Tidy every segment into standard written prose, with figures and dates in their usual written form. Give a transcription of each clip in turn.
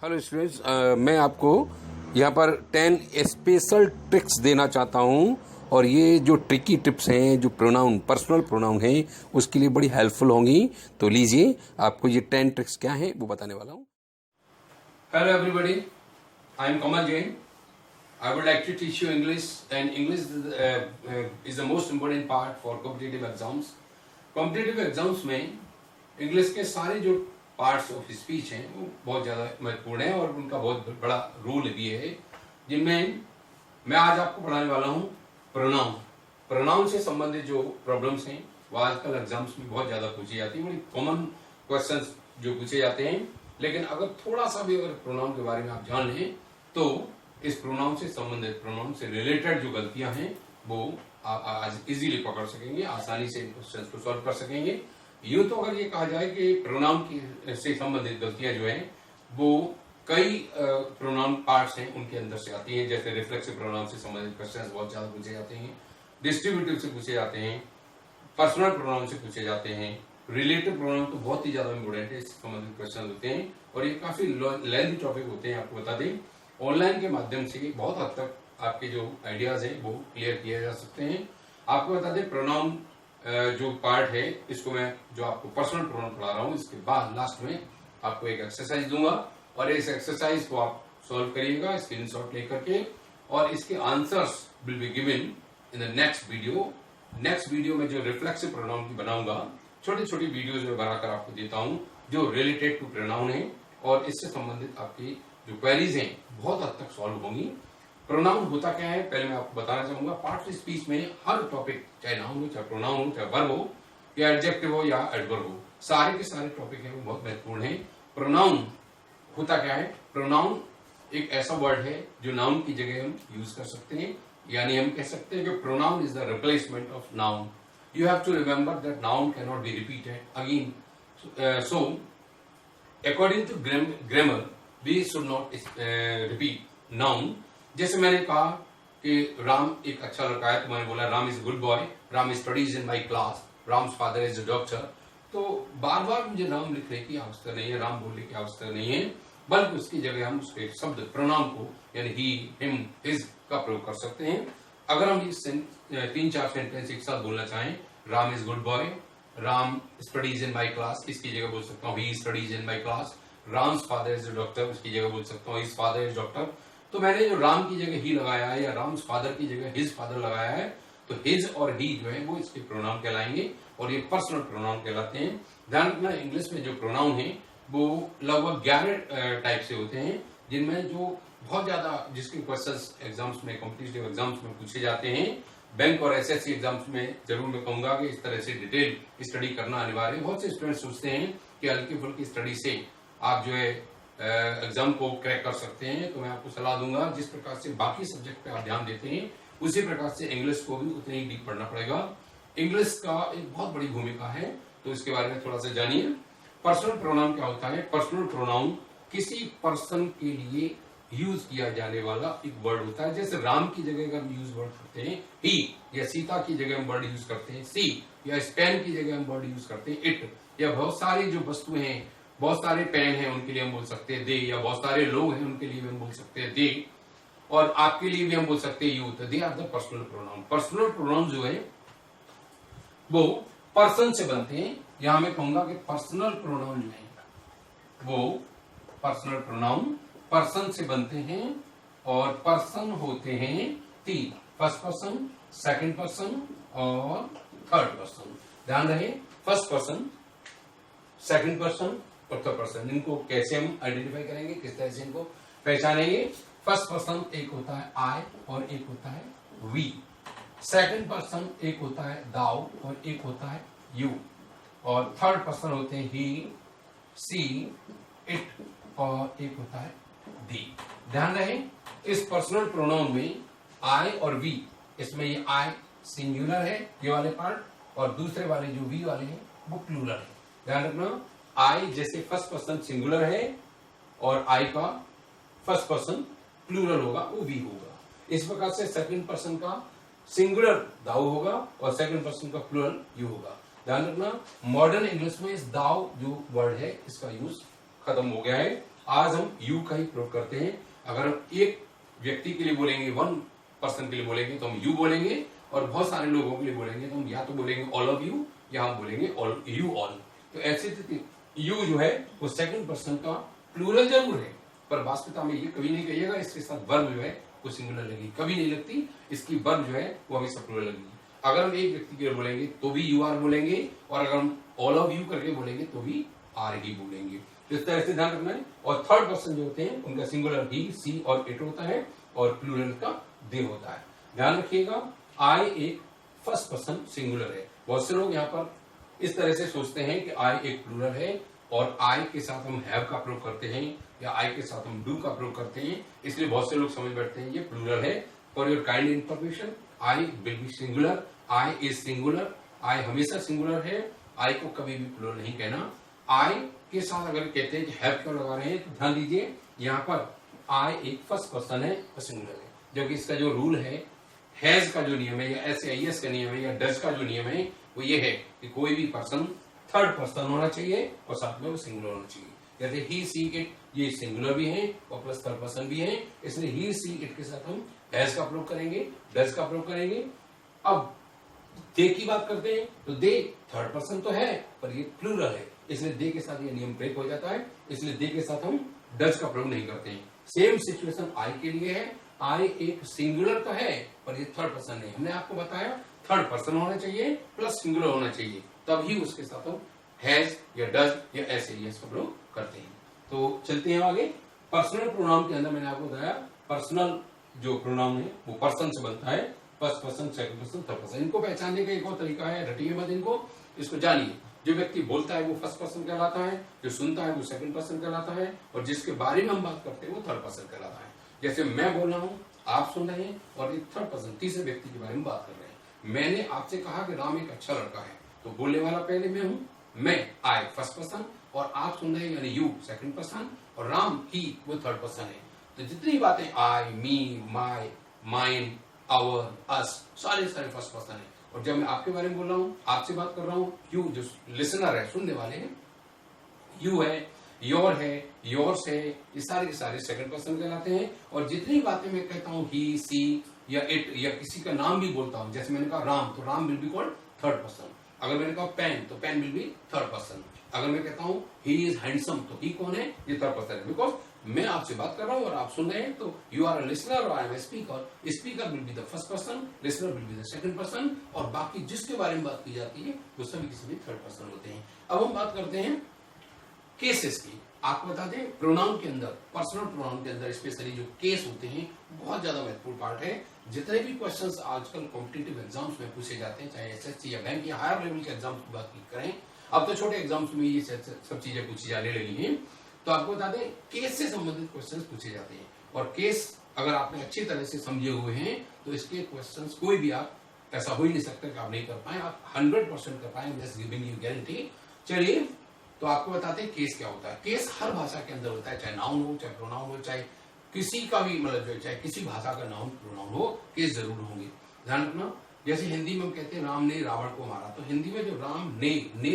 Hello students, मैं आपको यहाँ पर 10 स्पेशल ट्रिक्स देना चाहता हूँ और ये जो ट्रिकी टिप्स हैं, जो प्रोनाउन पर्सनल प्रोनाउन हैं, उसके लिए बड़ी हेल्पफुल होंगी। तो लीजिए, आपको ये 10 ट्रिक्स क्या हैं वो बताने वाला हूँ। Hello everybody, I am Kamal Jain. I would like to teach you English, and English is the most important part for competitive exams. Competitive exams में इंग्लिश के सारे जो पार्ट्स ऑफ स्पीच हैं वो बहुत ज़्यादा महत्वपूर्ण है और उनका बहुत बड़ा रोल भी है, जिनमें मैं आज आपको पढ़ाने वाला हूँ प्रोनाउन। प्रोनाउन से संबंधित जो प्रॉब्लम्स हैं वो आजकल एग्जाम्स में बहुत ज़्यादा पूछी जाती है, बड़ी कॉमन क्वेश्चंस जो पूछे जाते हैं। लेकिन अगर थोड़ा सा भी अगर प्रोनाउन के बारे में आप जान लें तो इस प्रोनाउन से संबंधित, प्रोनाउन से रिलेटेड जो गलतियां हैं वो आप आज इजीली पकड़ सकेंगे, आसानी से क्वेश्चन को सॉल्व कर सकेंगे। यूं तो अगर ये कहा जाए कि प्रोनाउन की से संबंधित गलतियां जो हैं वो कई प्रोनाउन पार्ट्स हैं उनके अंदर से आती हैं। जैसे रिफ्लेक्सिव प्रोनाउन से संबंधित क्वेश्चंस बहुत ज्यादा पूछे जाते हैं, डिस्ट्रीब्यूटिव से पूछे जाते हैं, पर्सनल प्रोनाउन से पूछे जाते हैं, रिलेटिव प्रोनाउन तो बहुत ही ज्यादा इंपोर्टेंट है, इससे संबंधित क्वेश्चन होते हैं और ये काफी लेंथी टॉपिक होते हैं। आपको बता दें, ऑनलाइन के माध्यम से बहुत हद तक आपके जो आइडियाज हैं वो क्लियर किए जा सकते हैं। आपको बता दें, प्रोनाउन जो पार्ट है इसको मैं जो आपको पर्सनल प्रोनाउन पढ़ा रहा हूँ, इसके बाद लास्ट में आपको एक एक्सरसाइज दूंगा और इस एक्सरसाइज को आप सॉल्व करिएगा स्क्रीनशॉट लेकर के, और इसके answers will be given in the next video. Next video में जो रिफ्लेक्सिव प्रोनाउन की बनाऊंगा, छोटी छोटी वीडियोज में बनाकर आपको देता हूं जो रिलेटेड टू प्रोनाउन है, और इससे संबंधित आपकी जो क्वेरीज हैं बहुत हद तक सॉल्व होंगी। प्रोनाउन होता क्या है पहले मैं आपको बताना चाहूंगा। पार्ट ऑफ स्पीच में हर टॉपिक, चाहे नाउन हो, चाहे प्रोनाउन हो, चाहे वर्ब हो, या एडजेक्टिव हो या एडवर्ब हो, सारे के सारे टॉपिक हैं वो बहुत महत्वपूर्ण है। प्रोनाउन होता क्या है? प्रोनाउन एक ऐसा वर्ड है जो नाउन की जगह हम यूज कर सकते हैं, यानी हम कह सकते हैं कि pronoun is the replacement of noun. You have to remember that noun can not be repeated again, so according to grammar we should not repeat noun. जैसे मैंने कहा कि राम एक अच्छा लड़का है, तो मैंने बोला Ram is good boy, Ram studies in my class, Ram's father is a doctor. तो बार बार मुझे नाम लिखने की आवश्यकता नहीं है, राम बोलने की आवश्यकता नहीं है, बल्कि उसकी जगह हम उसके शब्द प्रोनाउन को यानी ही, हिम, हिज का प्रयोग कर सकते हैं। अगर हम इस 3-4 सेंटेंस एक साथ बोलना चाहें, Ram is good boy, Ram studies in my class, इसकी जगह बोल सकता हूँ he studies in my class. Ram's father is a doctor, उसकी जगह बोल सकता हूँ हिज फादर इज डॉक्टर। तो मैंने जो राम की जगह ही लगाया है या राम्स फादर की जगह हिज फादर लगाया है, तो हिज और ही जो है वो इसके प्रोनाउन कहलाएंगे और ये पर्सनल प्रोनाउन कहलाते हैं। ध्यान रखना, इंग्लिश में जो प्रोनाउन है वो लगभग 11 टाइप से होते हैं, जिनमें जो बहुत ज्यादा जिसके क्वेश्चंस एग्जाम्स में, कॉम्पिटिटिव एग्जाम्स में पूछे जाते हैं, बैंक और एसएससी एग्जाम्स में जरूर मैं कहूंगा कि इस तरह से डिटेल स्टडी करना अनिवार्य है। बहुत से स्टूडेंट सोचते हैं कि हल्की फुल्की स्टडी से आप जो है एग्जाम को क्रैक कर सकते हैं, तो मैं आपको सलाह दूंगा जिस प्रकार से बाकी सब्जेक्ट पे आप ध्यान देते हैं उसी प्रकार से इंग्लिश को भी उतने ही डीप पढ़ना पड़ेगा। इंग्लिश का एक बहुत बड़ी भूमिका है, तो इसके बारे में थोड़ा सा जानिए। पर्सनल प्रोनाउन क्या होता है? पर्सनल प्रोनाउन किसी पर्सन के लिए यूज किया जाने वाला एक वर्ड होता है। जैसे राम की जगह अगर हम यूज वर्ड करते हैं ही, या सीता की जगह हम वर्ड यूज करते हैं सी, या स्पेन की जगह हम वर्ड यूज करते हैं इट, या बहुत सारी जो वस्तुएं हैं, बहुत सारे पेन हैं उनके लिए हम बोल सकते हैं दे, या बहुत सारे लोग हैं उनके लिए भी हम बोल सकते हैं दे, और आपके लिए भी हम बोल सकते हैं youth. They are the personal pronoun. Personal pronoun जो है वो पर्सन से बनते हैं। यहां मैं कहूंगा कि पर्सनल प्रोनाउन जो है वो पर्सनल प्रोनाउन पर्सन से बनते हैं, और पर्सन होते हैं 3, फर्स्ट पर्सन, सेकंड पर्सन और थर्ड पर्सन। ध्यान रहे, फर्स्ट पर्सन, सेकंड पर्सन और थर्ड पर्सन, इनको कैसे हम आइडेंटिफाई करेंगे, किस तरह से इनको पहचानेंगे? फर्स्ट पर्सन एक होता है आई और एक होता है वी। सेकंड पर्सन एक होता है दाउ और एक होता है यू, और थर्ड पर्सन होते हैं ही, सी, इट और एक होता है दी। ध्यान रहे, इस पर्सनल प्रोनाउन में आई और वी, इसमें ये आई सिंगुलर है ये वाले पार्ट, और दूसरे वाले जो वी वाले हैं वो प्लूरल है। ध्यान रखना, आई जैसे फर्स्ट पर्सन सिंगुलर है और आई का फर्स्ट पर्सन प्लूरल होगा, वो वी होगा। इस प्रकार से सेकंड पर्सन का सिंगुलर दाऊ होगा और सेकंड पर्सन का प्लूरल यू होगा। ध्यान रखना, मॉडर्न इंग्लिश में इस दाऊ जो वर्ड है इसका यूज खत्म हो गया है। आज हम यू का ही प्रयोग करते हैं। अगर हम एक व्यक्ति के लिए बोलेंगे, वन पर्सन के लिए बोलेंगे तो हम यू बोलेंगे, और बहुत सारे लोगों के लिए बोलेंगे तो हम या तो बोलेंगे ऑल ऑफ यू या हम बोलेंगे ऑल यू ऑल। तो ऐसी स्थिति यू जो है वो सेकंड पर्सन का प्लूरल जरूर है, पर वास्तविकता में ये कभी नहीं कहिएगा इसके साथ वर्ब जो है वो सिंगुलर लगेगी, कभी नहीं लगती। इसकी वर्ब जो है वो हमेशा प्लूरल लगेगी। अगर हम एक व्यक्ति के लिए बोलेंगे तो भी यू आर बोलेंगे, और अगर हम ऑल ऑफ यू करके बोलेंगे तो भी आर ही बोलेंगे। तो इस तरह से ध्यान रखना है। और थर्ड पर्सन जो होते हैं उनका सिंगुलर ही, सी और इट होता है, और प्लूरल का दे होता है। ध्यान रखिएगा, आई एक फर्स्ट पर्सन सिंगुलर है। बहुत से लोग यहाँ पर इस तरह से सोचते हैं कि आई एक प्लूरल है, और आई के साथ हम हैव का प्रयोग करते हैं या आई के साथ हम डू का प्रयोग करते हैं, इसलिए बहुत से लोग समझ बैठते हैं ये प्लूरल है। For your kind information, I will be singular, I is singular, I हमेशा सिंगुलर है, आई को कभी भी प्लूरल नहीं कहना। आई के साथ अगर कहते हैं कि हैव क्यों लगा रहे हैं, तो ध्यान दीजिए यहाँ पर आई एक फर्स्ट पर्सन है और सिंगुलर है, जबकि इसका जो रूल है, हैज का जो नियम है या एस का नियम है या डज का जो नियम है वो ये है कि कोई भी पर्सन थर्ड पर्सन होना चाहिए और साथ में वो सिंगुलर होना चाहिए। जैसे ही सी इट, ये सिंगुलर भी है और प्लस थर्ड पर्सन भी है, इसलिए ही सी इट के साथ हम हैज का प्रयोग करेंगे, डज का प्रयोग करेंगे। अब दे की बात करते हैं तो दे थर्ड पर्सन तो है पर ये प्लूरल है, इसलिए दे के साथ ये नियम ब्रेक हो जाता है, इसलिए दे के साथ हम डज का प्रयोग नहीं करते हैं। सेम सिचुएशन आई के लिए है। आई एक सिंगुलर तो है पर ये थर्ड पर्सन है। हमने आपको बताया थर्ड पर्सन होना चाहिए प्लस सिंगुलर होना चाहिए, तभी उसके साथ हम हैज या डज या ऐसे का प्रयोग करते हैं। तो चलते हैं आगे। पर्सनल प्रोनाउन के अंदर मैंने आपको बताया पर्सनल जो प्रोनाउन है वो पर्सन से बनता है, first person, second person, third person. इनको पहचानने का एक और तरीका है, रटिए मत इनको, इसको जानिए। जो व्यक्ति बोलता है वो फर्स्ट पर्सन कहलाता है, जो सुनता है वो सेकंड पर्सन कहलाता है, और जिसके बारे में हम बात करते हैं वो थर्ड पर्सन कहलाता है। जैसे मैं बोल रहा हूँ, आप सुन रहे हैं, और एक थर्ड पर्सन तीसरे व्यक्ति के बारे में बात कर रहे हैं। मैंने आपसे कहा कि राम एक अच्छा लड़का है, तो बोलने वाला पहले मैं हूँ, मैं आई फर्स्ट पर्सन, और आप सुन रहे हैं यानी यू सेकंड पर्सन, और राम ही वो थर्ड पर्सन है। तो जितनी बातें आई, मी, माई, माइन, आवर, अस, सारे फर्स्ट पर्सन है। और जब मैं आपके बारे में बोल रहा हूँ, आपसे बात कर रहा हूँ, यू जो लिसनर है, सुनने वाले हैं, यू है, योर है, योर्स है, ये सारे के सारे सेकंड पर्सन कहलाते हैं। और जितनी बातें मैं कहता हूँ ही, सी या इट या किसी का नाम भी बोलता हूँ, जैसे मैंने कहा राम, तो Ram will be called third person. अगर मैंने कहा पेन, तो pen will be third person. अगर मैं कहता हूँ ही इज हैंडसम, तो ही कौन है, ये थर्ड पर्सन है, बिकॉज मैं आपसे बात कर रहा हूँ और आप सुन रहे हैं। तो यू आर अ लिसनर और I am a speaker. Speaker will be the first person, listener will be the second person, और बाकी जिसके बारे में बात की जाती है वो सभी किसी भी थर्ड पर्सन होते हैं। अब हम बात करते हैं केसेस की। आपको बता दें, प्रोनाउन के अंदर, पर्सनल प्रोनाउन के अंदर स्पेशली जो केस होते हैं बहुत ज्यादा महत्वपूर्ण पार्ट है। जितने भी क्वेश्चंस आजकल कॉम्पिटिटिव एग्जाम्स में पूछे जाते हैं, चाहे एसएससी या बैंक या हायर लेवल के एग्जाम्स की बात करें, अब तो छोटे एग्जाम्स में ये सब चीजें पूछी जाने लगी हैं। तो आपको बता दें, केस से संबंधित क्वेश्चंस पूछे जाते हैं, और केस अगर आपने अच्छी तरह से समझे हुए हैं तो इसके क्वेश्चंस कोई भी आप, ऐसा हो ही नहीं सकता कि आप नहीं कर पाए, आप 100% कर पाए, जस्ट गिविंग यू गारंटी। चलिए, तो आपको बताते हैं केस क्या होता है। केस हर भाषा के अंदर होता है, चाहे नाउन हो, चाहे प्रोनाउन हो, चाहे किसी का भी मतलब चाहे किसी भाषा का नाउन प्रोनाउन हो, केस जरूर होंगे। ध्यान रखना, जैसे हिंदी में हम कहते हैं राम ने रावण को मारा, तो हिंदी में जो राम ने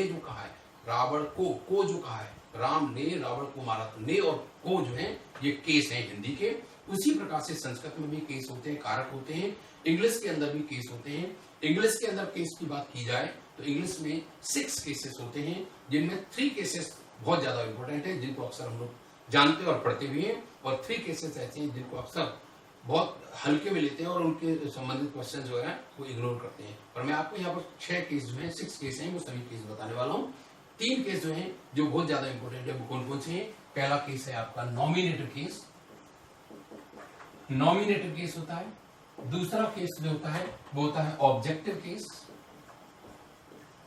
जो कहा है, रावण को जो कहा है, राम ने रावण को मारा, तो ने और को जो है ये केस है हिंदी के। उसी प्रकार से संस्कृत में भी केस होते हैं, कारक होते हैं, इंग्लिश के अंदर भी केस होते हैं। इंग्लिश के अंदर केस की बात की जाए तो इंग्लिश में 6 केसेस होते हैं, जिनमें 3 केसेस बहुत ज्यादा इंपॉर्टेंट है, जिनको अक्सर हम लोग जानते और पढ़ते भी हैं, और 3 केसेस ऐसे हैं जिनको अक्सर बहुत हल्के में लेते हैं और उनके संबंधित क्वेश्चन जो है वो इग्नोर करते हैं। पर मैं आपको यहाँ पर 6 केस जो है, 6 केस हैं, वो सभी केस बताने वाला हूँ। 3 केस जो हैं जो बहुत ज्यादा इंपॉर्टेंट है, वो कौन कौन से हैं। पहला केस है आपका नॉमिनेटिव केस, नॉमिनेटिव केस होता है। दूसरा केस जो होता है वो होता है ऑब्जेक्टिव केस,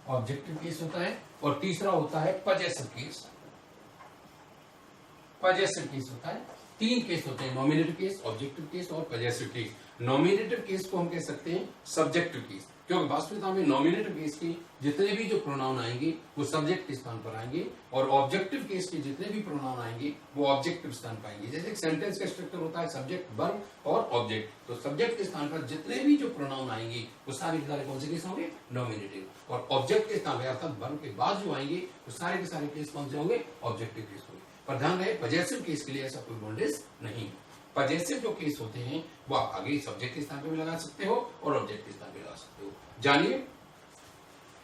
ऑब्जेक्टिव केस होता है। और तीसरा होता है पजेसिव केस, पजेसिव केस होता है। 3 केस होते हैं, नॉमिनेटिव केस, ऑब्जेक्टिव केस और पजेसिव केस। नॉमिनेटिव केस को हम कह सकते हैं सब्जेक्टिव केस, क्योंकि वास्तविकता में नॉमिनेटिव केस के जितने भी जो प्रोनाउन आएंगे वो सब्जेक्ट के स्थान पर आएंगे, और ऑब्जेक्टिव केस के जितने भी प्रोनाउन आएंगे वो ऑब्जेक्टिव स्थान पर आएंगे। जैसे एक सेंटेंस का स्ट्रक्चर होता है सब्जेक्ट, वर्ब और ऑब्जेक्ट, तो सब्जेक्ट के स्थान पर जितने भी जो प्रोनाउन आएंगे वो सारे के सारे कौन से केस होंगे, नॉमिनेटिव। और ऑब्जेक्ट के स्थान पर अर्थात वर्ब के बाद जो आएंगे वो सारे के सारे केस कौन से होंगे, ऑब्जेक्टिव केस होंगे। पर ध्यान रहे पजेसिव केस के लिए ऐसा कोई बोल्डेज नहीं। पजेसिव जो केस होते हैं वो आप आगे सब्जेक्ट के स्थान पे भी लगा सकते हो और ऑब्जेक्ट के स्थान पे लगा सकते हो। जानिए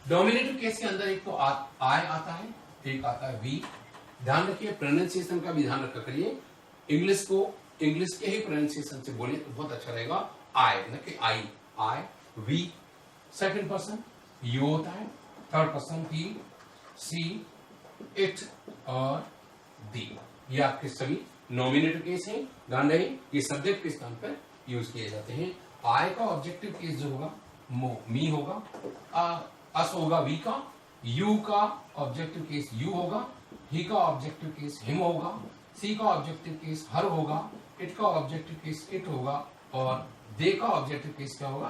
डोमिनेटिव केस के अंदर एक तो आई आता है, एक आता है वी। ध्यान रखिए प्रोनाउंसिएशन का भी ध्यान रखा करिए, इंग्लिश को इंग्लिश के ही प्रोनाउंसिएशन से बोलिए तो बहुत अच्छा रहेगा। आई न कि I, I we. Second person you होता है, third person he, she, it और दी। ये आपके सभी नॉमिनेटिव केस हैं। ध्यान रहे ये सब्जेक्ट के स्थान पर यूज किए जाते हैं। आई का ऑब्जेक्टिव केस जो होगा मी होगा, अस होगा वी का, यू का ऑब्जेक्टिव केस यू होगा, ही का ऑब्जेक्टिव केस हिम होगा, सी का ऑब्जेक्टिव केस हर होगा, इट का ऑब्जेक्टिव केस इट होगा और दे का ऑब्जेक्टिव केस क्या होगा,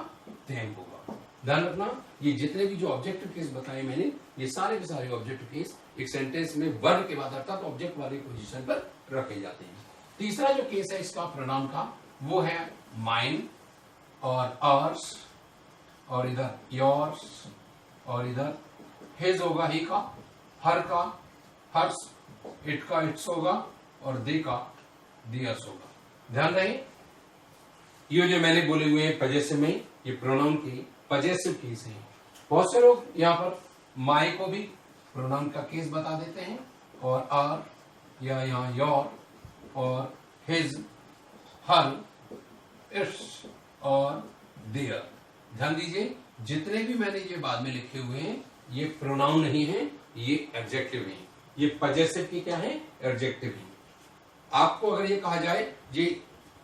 देम होगा। ध्यान रखना ये जितने भी जो ऑब्जेक्टिव केस बताए मैंने, ये सारे के सारे ऑब्जेक्टिव केस एक सेंटेंस में वर्ब के बाद अर्थात ऑब्जेक्ट वाले पोजीशन पर रखे जाते हैं। तीसरा जो केस है इसका प्रोनाउन का वो है माइन और आवर्स और इधर योर्स और इधर हिज होगा ही का, हर का हर्स, इट का इट्स होगा और दे का दियर्स होगा। ध्यान रहे ये जो मैंने बोले हुए हैं पजेसिव में ये प्रोनाउन के पजेसिव केस हैं। बहुत से लोग यहाँ पर माई को भी प्रोनाउन का केस बता देते हैं और आर या यहाँ योर और हिज, हर, इट्स और देयर। ध्यान दीजिए जितने भी मैंने ये बाद में लिखे हुए हैं ये प्रोनाउन नहीं है, ये एडजेक्टिव है। ये पजेसिव की क्या है, एडजेक्टिव है। आपको अगर ये कहा जाए ये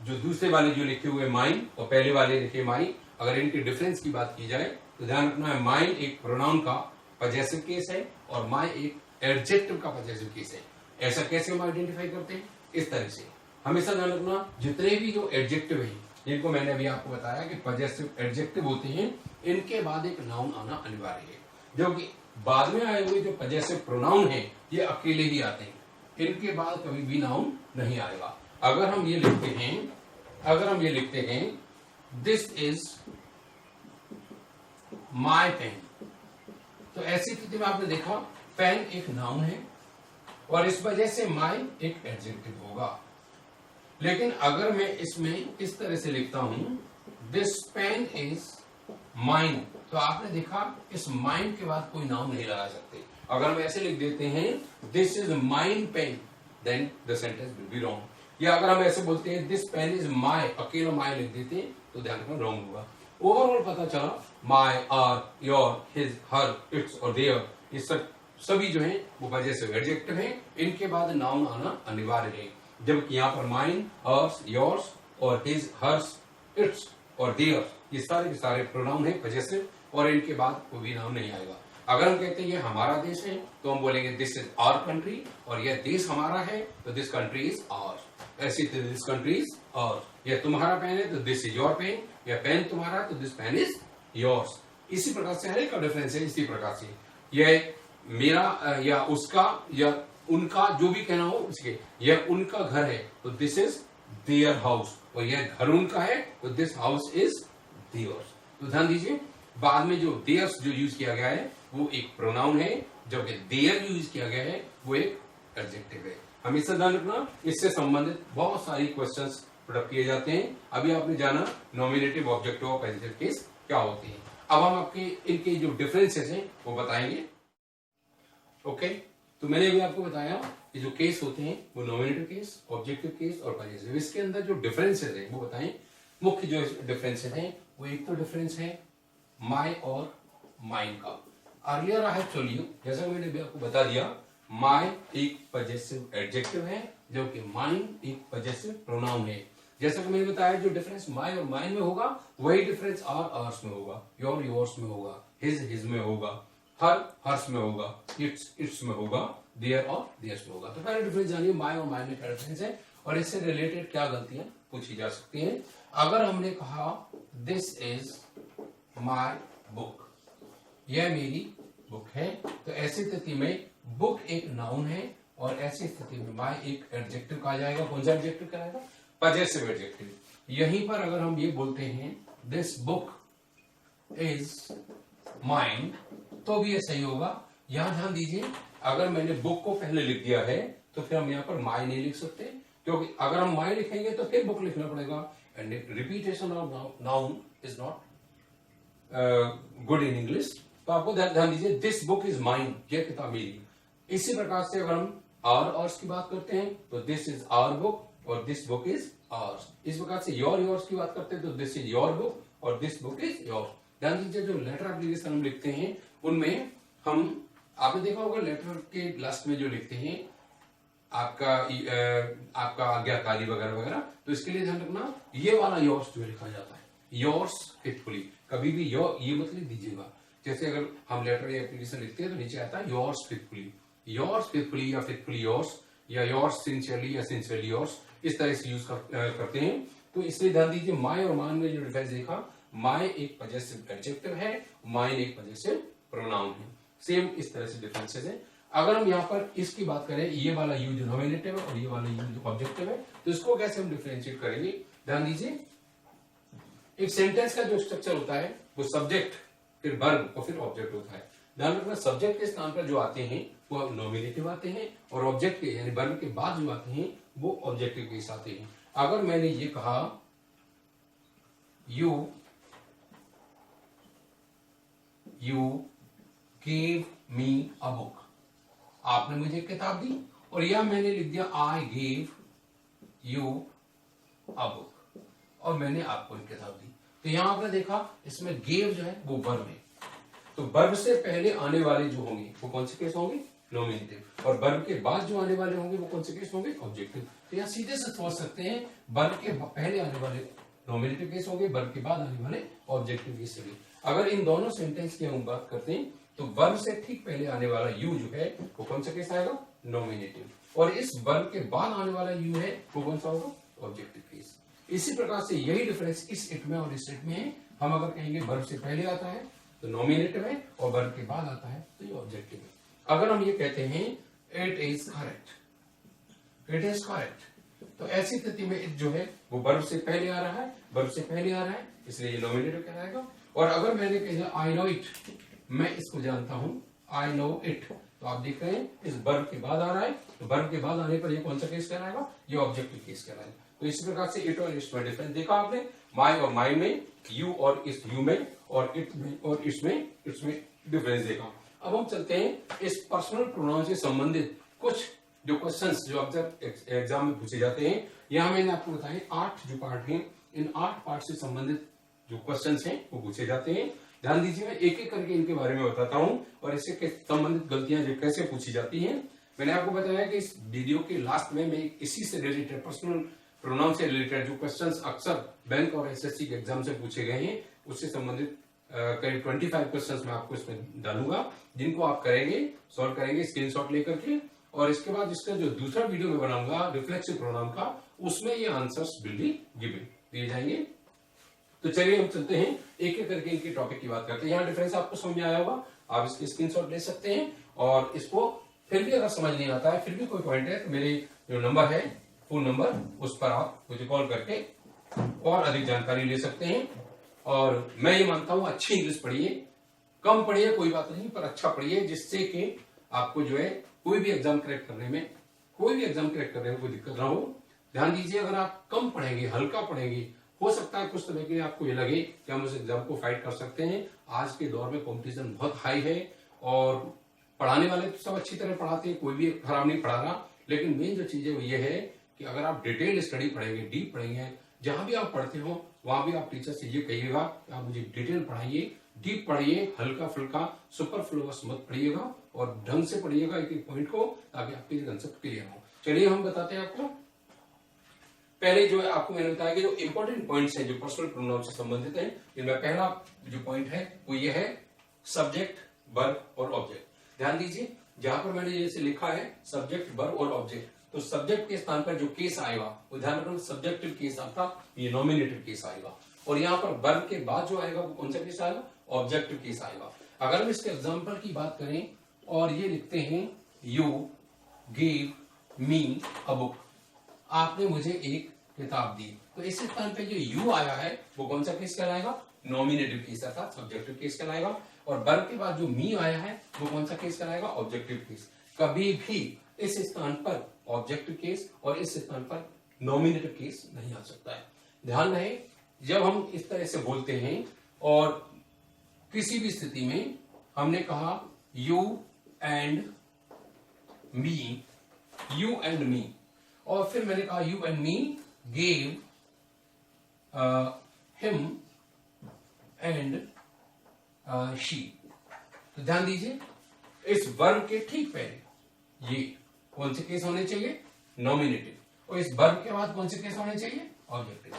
जो दूसरे वाले जो लिखे हुए माइन और पहले वाले लिखे माई, अगर इनके डिफरेंस की बात की जाए तो ध्यान रखना है माइन एक प्रोनाउन का पजेसिव केस है और माई एक एडजेक्टिव का पजेसिव केस है। ऐसा कैसे हम आइडेंटिफाई करते हैं, इस तरह से हमेशा ध्यान रखना जितने भी जो एडजेक्टिव है जिनको मैंने अभी आपको बताया कि पजेसिव एडजेक्टिव होते हैं, इनके बाद एक नाउन आना अनिवार्य है। जो कि बाद में आए हुए जो पजेसिव प्रोनाउन है ये अकेले ही आते हैं, इनके बाद कभी भी नाउन नहीं आएगा। अगर हम ये लिखते हैं दिस इज माई पेन, तो ऐसी स्थिति में आपने देखा पेन एक नाउन है और इस वजह से माई एक एडजेक्टिव होगा। लेकिन अगर मैं इसमें इस तरह से लिखता हूं दिस पेन इज माइन, तो आपने देखा इस माइन के बाद कोई नाउन नहीं लगा सकते। अगर हम ऐसे लिख देते हैं this is mine pen then the sentence will be wrong. या अगर हम ऐसे बोलते हैं दिस पेन इज माई, अकेला माई लिख देते हैं तो ध्यान रखना रॉन्ग होगा। ओवरऑल पता चला my, our, your, his, her, its और देयर ये सभी जो हैं वो वजह से एडजेक्टिव हैं, इनके बाद नाउन आना अनिवार्य है। जबकि यहाँ पर माइन, आर्स, योर्स और हिज, हर्स, इट्स और देयर ये सारे के सारे प्रोनाउन है पजेसिव और इनके बाद कोई भी नाउन नहीं आएगा। अगर हम कहते हैं ये हमारा देश है तो हम बोलेंगे दिस इज आवर कंट्री, और यह देश हमारा है तो दिस कंट्री इज आवर्स। ऐसी दिस कंट्री इज आवर्स। यह तुम्हारा पेन है तो दिस इज योर पेन, यह पेन तुम्हारा है तो दिस पेन इज योर्स। इसी प्रकार से हर एक का डिफरेंस है। इसी प्रकार से यह मेरा या उसका या उनका जो भी कहना हो उसके, यह उनका घर है तो दिस इज देयर हाउस, और यह घर उनका है तो दिस हाउस इज देयर्स। तो ध्यान दीजिए बाद में जो देयर्स जो यूज किया गया है वो एक प्रोनाउन है, जबकि देयर यूज किया गया है वो एक एडजेक्टिव है। हमेशा ध्यान रखना इससे संबंधित बहुत सारी क्वेश्चंस पुटअप किए जाते हैं। अभी आपने जाना नॉमिनेटिव, ऑब्जेक्टिव और पजेसिव केस क्या होते हैं। अब हम आपके इनके जो डिफरेंसेस हैं वो बताएंगे। ओके, तो मैंने अभी आपको बताया कि जो केस होते हैं वो नॉमिनेटिव केस, ऑब्जेक्टिव केस और पजेसिव। इसके अंदर जो डिफरेंसेस हैं वो बताएं। मुख्य जो डिफरेंसेस हैं वो एक तो डिफरेंस है माई और माइन का। Earlier I have told you, जैसा कि मैंने अभी आपको बता दिया, माई एक पजेसिव एडजेक्टिव है जबकि माइन एक पजेसिव प्रोनाउन है। जैसा कि मैंने बताया जो डिफरेंस माई और माइन में होगा वही डिफरेंस आर, आर्स में होगा, योर, योर्स में होगा, हिज, हिज में होगा, हर, हर्स में होगा, इट्स, इट्स में होगा, देयर और देयर्स में होगा। तो पहले डिफरेंस जानिए माई और माइन में क्या डिफरेंस है और इससे रिलेटेड क्या गलतियां पूछी जा सकती हैं। अगर हमने कहा दिस इज माई बुक, यह मेरी बुक है, तो ऐसी स्थिति में बुक एक नाउन है और ऐसी स्थिति में माई एक एडजेक्टिव कहा जाएगा। कौन सा एडजेक्टिव कहलाएगा? Possessive adjective. यहीं पर अगर हम ये बोलते हैं दिस बुक इज माइन तो भी ये सही होगा। यहां ध्यान दीजिए अगर मैंने बुक को पहले लिख दिया है तो फिर हम यहाँ पर माई नहीं लिख सकते, क्योंकि अगर हम माई लिखेंगे तो फिर बुक लिखना पड़ेगा, and repetition of noun is not good in English. तो आपको ध्यान दीजिए, दिस बुक इज माइन, ये किताब मेरी। इसी प्रकार से अगर हम आवर्स की बात करते हैं तो दिस इज आवर बुक और दिस बुक इज आवर्स। इस प्रकार से योर्स की बात करते हैं तो दिस इज योर बुक और दिस बुक इज योर। ध्यान दीजिए, जो लेटर एप्लीकेशन हम लिखते हैं उनमें हम, आपने देखा होगा लेटर के लास्ट में जो लिखते हैं आपका आज्ञाकारी वगैरह वगैरह, तो इसके लिए ध्यान रखना ये वाला योर्स जो लिखा जाता है, योर्स फेथफुली, कभी भी ये मत लिख दीजिएगा। जैसे अगर हम लेटर या एप्लीकेशन लिखते हैं तो नीचे आता है योर्स फेथफुली, योर्स फेथफुली या फेथफुली योर्स, या योर्स सिंसियरली या सिंसियरली योर्स, इस तरह से यूज करते हैं। तो इसलिए ध्यान दीजिए, माय और मान में जो डिफरेंस देखा, माय एक पजेसिव एडजेक्टिव है, माइन एक पजेसिव प्रोनाउन है। सेम इस तरह से डिफरेंसेस है। अगर हम यहाँ पर इसकी बात करें, ये वाला यू जो नॉमिनेटिव है और ये वाला यू जो ऑब्जेक्टिव है, तो इसको कैसे हम डिफरेंशिएट करेंगे? ध्यान दीजिए, एक सेंटेंस का जो स्ट्रक्चर होता है वो सब्जेक्ट, फिर वर्ब और फिर ऑब्जेक्ट होता है। ध्यान रखना, सब्जेक्ट के स्थान पर जो आते हैं वो नॉमिनेटिव आते हैं, और ऑब्जेक्ट के यानी वर्ब के बाद जो आते हैं वो ऑब्जेक्टिव के साथ आते हैं। अगर मैंने ये कहा you give me a book, आपने मुझे किताब दी, और या मैंने लिख दिया I give you a book, और मैंने आपको एक किताब दी। तो यहां आपने देखा, इसमें गिव जो है वो वर्ब है, तो वर्ब से पहले आने वाले जो होंगे वो कौन से केस होंगे? नॉमिनेटिव, और वर्ब के बाद जो आने वाले होंगे वो कौन से केस होंगे? ऑब्जेक्टिव। तो यहाँ सीधे से सोच सकते हैं, वर्ब के पहले आने वाले नॉमिनेटिव केस होंगे, वर्ब के बाद आने वाले ऑब्जेक्टिव केस होंगे। अगर इन दोनों सेंटेंस की हम बात करते हैं तो वर्ब से ठीक पहले आने वाला यू जो है वो कौन सा केस आएगा? नॉमिनेटिव, और इस वर्ब के बाद आने वाला यू है वो कौन सा होगा? Objective case. इसी प्रकार से यही डिफरेंस इस इट में और इस इट में है। हम अगर कहेंगे वर्ब से पहले आता है तो नॉमिनेटिव है, और वर्ब के बाद आता है तो ये ऑब्जेक्टिव है। अगर हम ये कहते हैं it is correct, it is correct, तो ऐसी स्थिति में इट जो है वो वर्ब से पहले आ रहा है, वर्ब से पहले आ रहा है, इसलिए ये नॉमिनेटिव कहलाएगा। और अगर मैंने कहा आई नो इट, मैं इसको जानता हूं, आई नो इट, तो आप देख रहे हैं इस वर्ब के बाद आ रहा है, तो वर्ब के बाद आने पर ये कौन सा केस कहलाएगा? ये ऑब्जेक्टिव केस कहलाएगा। तो इस प्रकार से इट और इट्स में डिफरेंस देखा आपने, माई और माई में, यू और इस यू में, और इट में और इट्स में डिफरेंस देखा। अब हम चलते हैं इस पर्सनल प्रोनाउन से संबंधित कुछ जो क्वेश्चंस जो एग्जाम में पूछे जाते हैं। यहाँ मैंने आपको बताया 8 जो पार्ट हैं, इन 8 पार्ट से संबंधित जो क्वेश्चंस हैं वो पूछे जाते हैं। ध्यान दीजिए, मैं एक एक करके इनके बारे में बताता हूं और इससे संबंधित गलतियां जो कैसे पूछी जाती हैं। मैंने आपको बताया कि इस वीडियो के लास्ट में मैं इसी से रिलेटेड, पर्सनल प्रोनाउन से रिलेटेड जो क्वेश्चंस अक्सर बैंक और एसएससी के एग्जाम से पूछे गए हैं उससे संबंधित करीब 25 क्वेश्चंस मैं आपको इसमें डालूंगा, जिनको आप करेंगे, सॉल्व करेंगे स्क्रीनशॉट लेकर के, और इसके बाद इसका जो दूसरा वीडियो मैं बनाऊंगा रिफ्लेक्सिव प्रोनाउन का, उसमें ये आंसर्स विल बी गिवन, दिए जाएंगे। तो चलिए हम चलते हैं एक एक करके इनके टॉपिक की बात करते हैं। यहाँ डिफरेंस आपको समझ में आया होगा, आप इसके स्क्रीनशॉट ले सकते हैं, और इसको फिर भी अगर समझ नहीं आता है, फिर भी कोई पॉइंट है, तो मेरे जो नंबर है फोन नंबर, उस पर आप मुझे कॉल करके और अधिक जानकारी ले सकते हैं। और मैं ये मानता हूं अच्छी इंग्लिश पढ़िए, कम पढ़िए कोई बात नहीं, पर अच्छा पढ़िए, जिससे कि आपको जो है कोई भी एग्जाम क्रैक करने में कोई दिक्कत ना हो। ध्यान दीजिए, अगर आप कम पढ़ेंगे, हल्का पढ़ेंगे, हो सकता है कुछ समय के लिए आपको ये लगे कि हम उस एग्जाम को फाइट कर सकते हैं। आज के दौर में कंपटीशन बहुत हाई है, और पढ़ाने वाले तो सब अच्छी तरह पढ़ाते हैं, कोई भी खराब नहीं पढ़ा रहा, लेकिन मेन जो चीज है वो ये है कि अगर आप डिटेल स्टडी पढ़ेंगे, डीप पढ़ेंगे, जहां भी आप पढ़ते हो वहां भी आप टीचर से ये कहिएगा कि आप मुझे डिटेल पढ़ाइए, डीप पढ़िए, हल्का फुल्का सुपरफ्लुअस मत पढ़िएगा, और ढंग से पढ़िएगा एक एक पॉइंट को, ताकि आपके कंसेप्ट क्लियर हो। चलिए हम बताते हैं आपको। पहले जो है आपको मैंने बताया कि जो इंपॉर्टेंट पॉइंट्स हैं जो पर्सनल प्रोनाउन से संबंधित है, इनमें पहला जो पॉइंट है वो ये है सब्जेक्ट, वर्ब और ऑब्जेक्ट। ध्यान दीजिए, जहां पर मैंने जैसे लिखा है सब्जेक्ट, वर्ब और ऑब्जेक्ट, तो सब्जेक्ट के स्थान पर जो केस आएगा वो ध्यान रखना सब्जेक्टिव केस आता, ये नॉमिनेटिव केस आएगा, और यहाँ पर वर्ब के बाद जो आएगा वो कौन सा केस आएगा? ऑब्जेक्टिव केस आएगा। अगर हम इसके एग्जाम्पल की बात करें और ये लिखते हैं you give me a book, आपने मुझे एक किताब दी, तो इस स्थान पे जो यू आया है वो कौन सा केस कहलाएगा? नॉमिनेटिव केस अर्थात सब्जेक्टिव केस कहलाएगा। और वर्ब के बाद जो मी आया है वो कौन सा केस कहलाएगा? Objective case. कभी भी इस स्थान पर ऑब्जेक्टिव केस और इस स्थान पर नॉमिनेटिव केस नहीं आ सकता है। ध्यान रहे, जब हम इस तरह से बोलते हैं और किसी भी स्थिति में हमने कहा you and me, you and me, और फिर मैंने कहा you and me gave him and she, तो ध्यान दीजिए इस वर्ब के ठीक पहले ये कौन से केस होने चाहिए, नॉमिनेटिव, और इस वर्ब के बाद कौन से केस होने चाहिए, ऑब्जेक्टिव।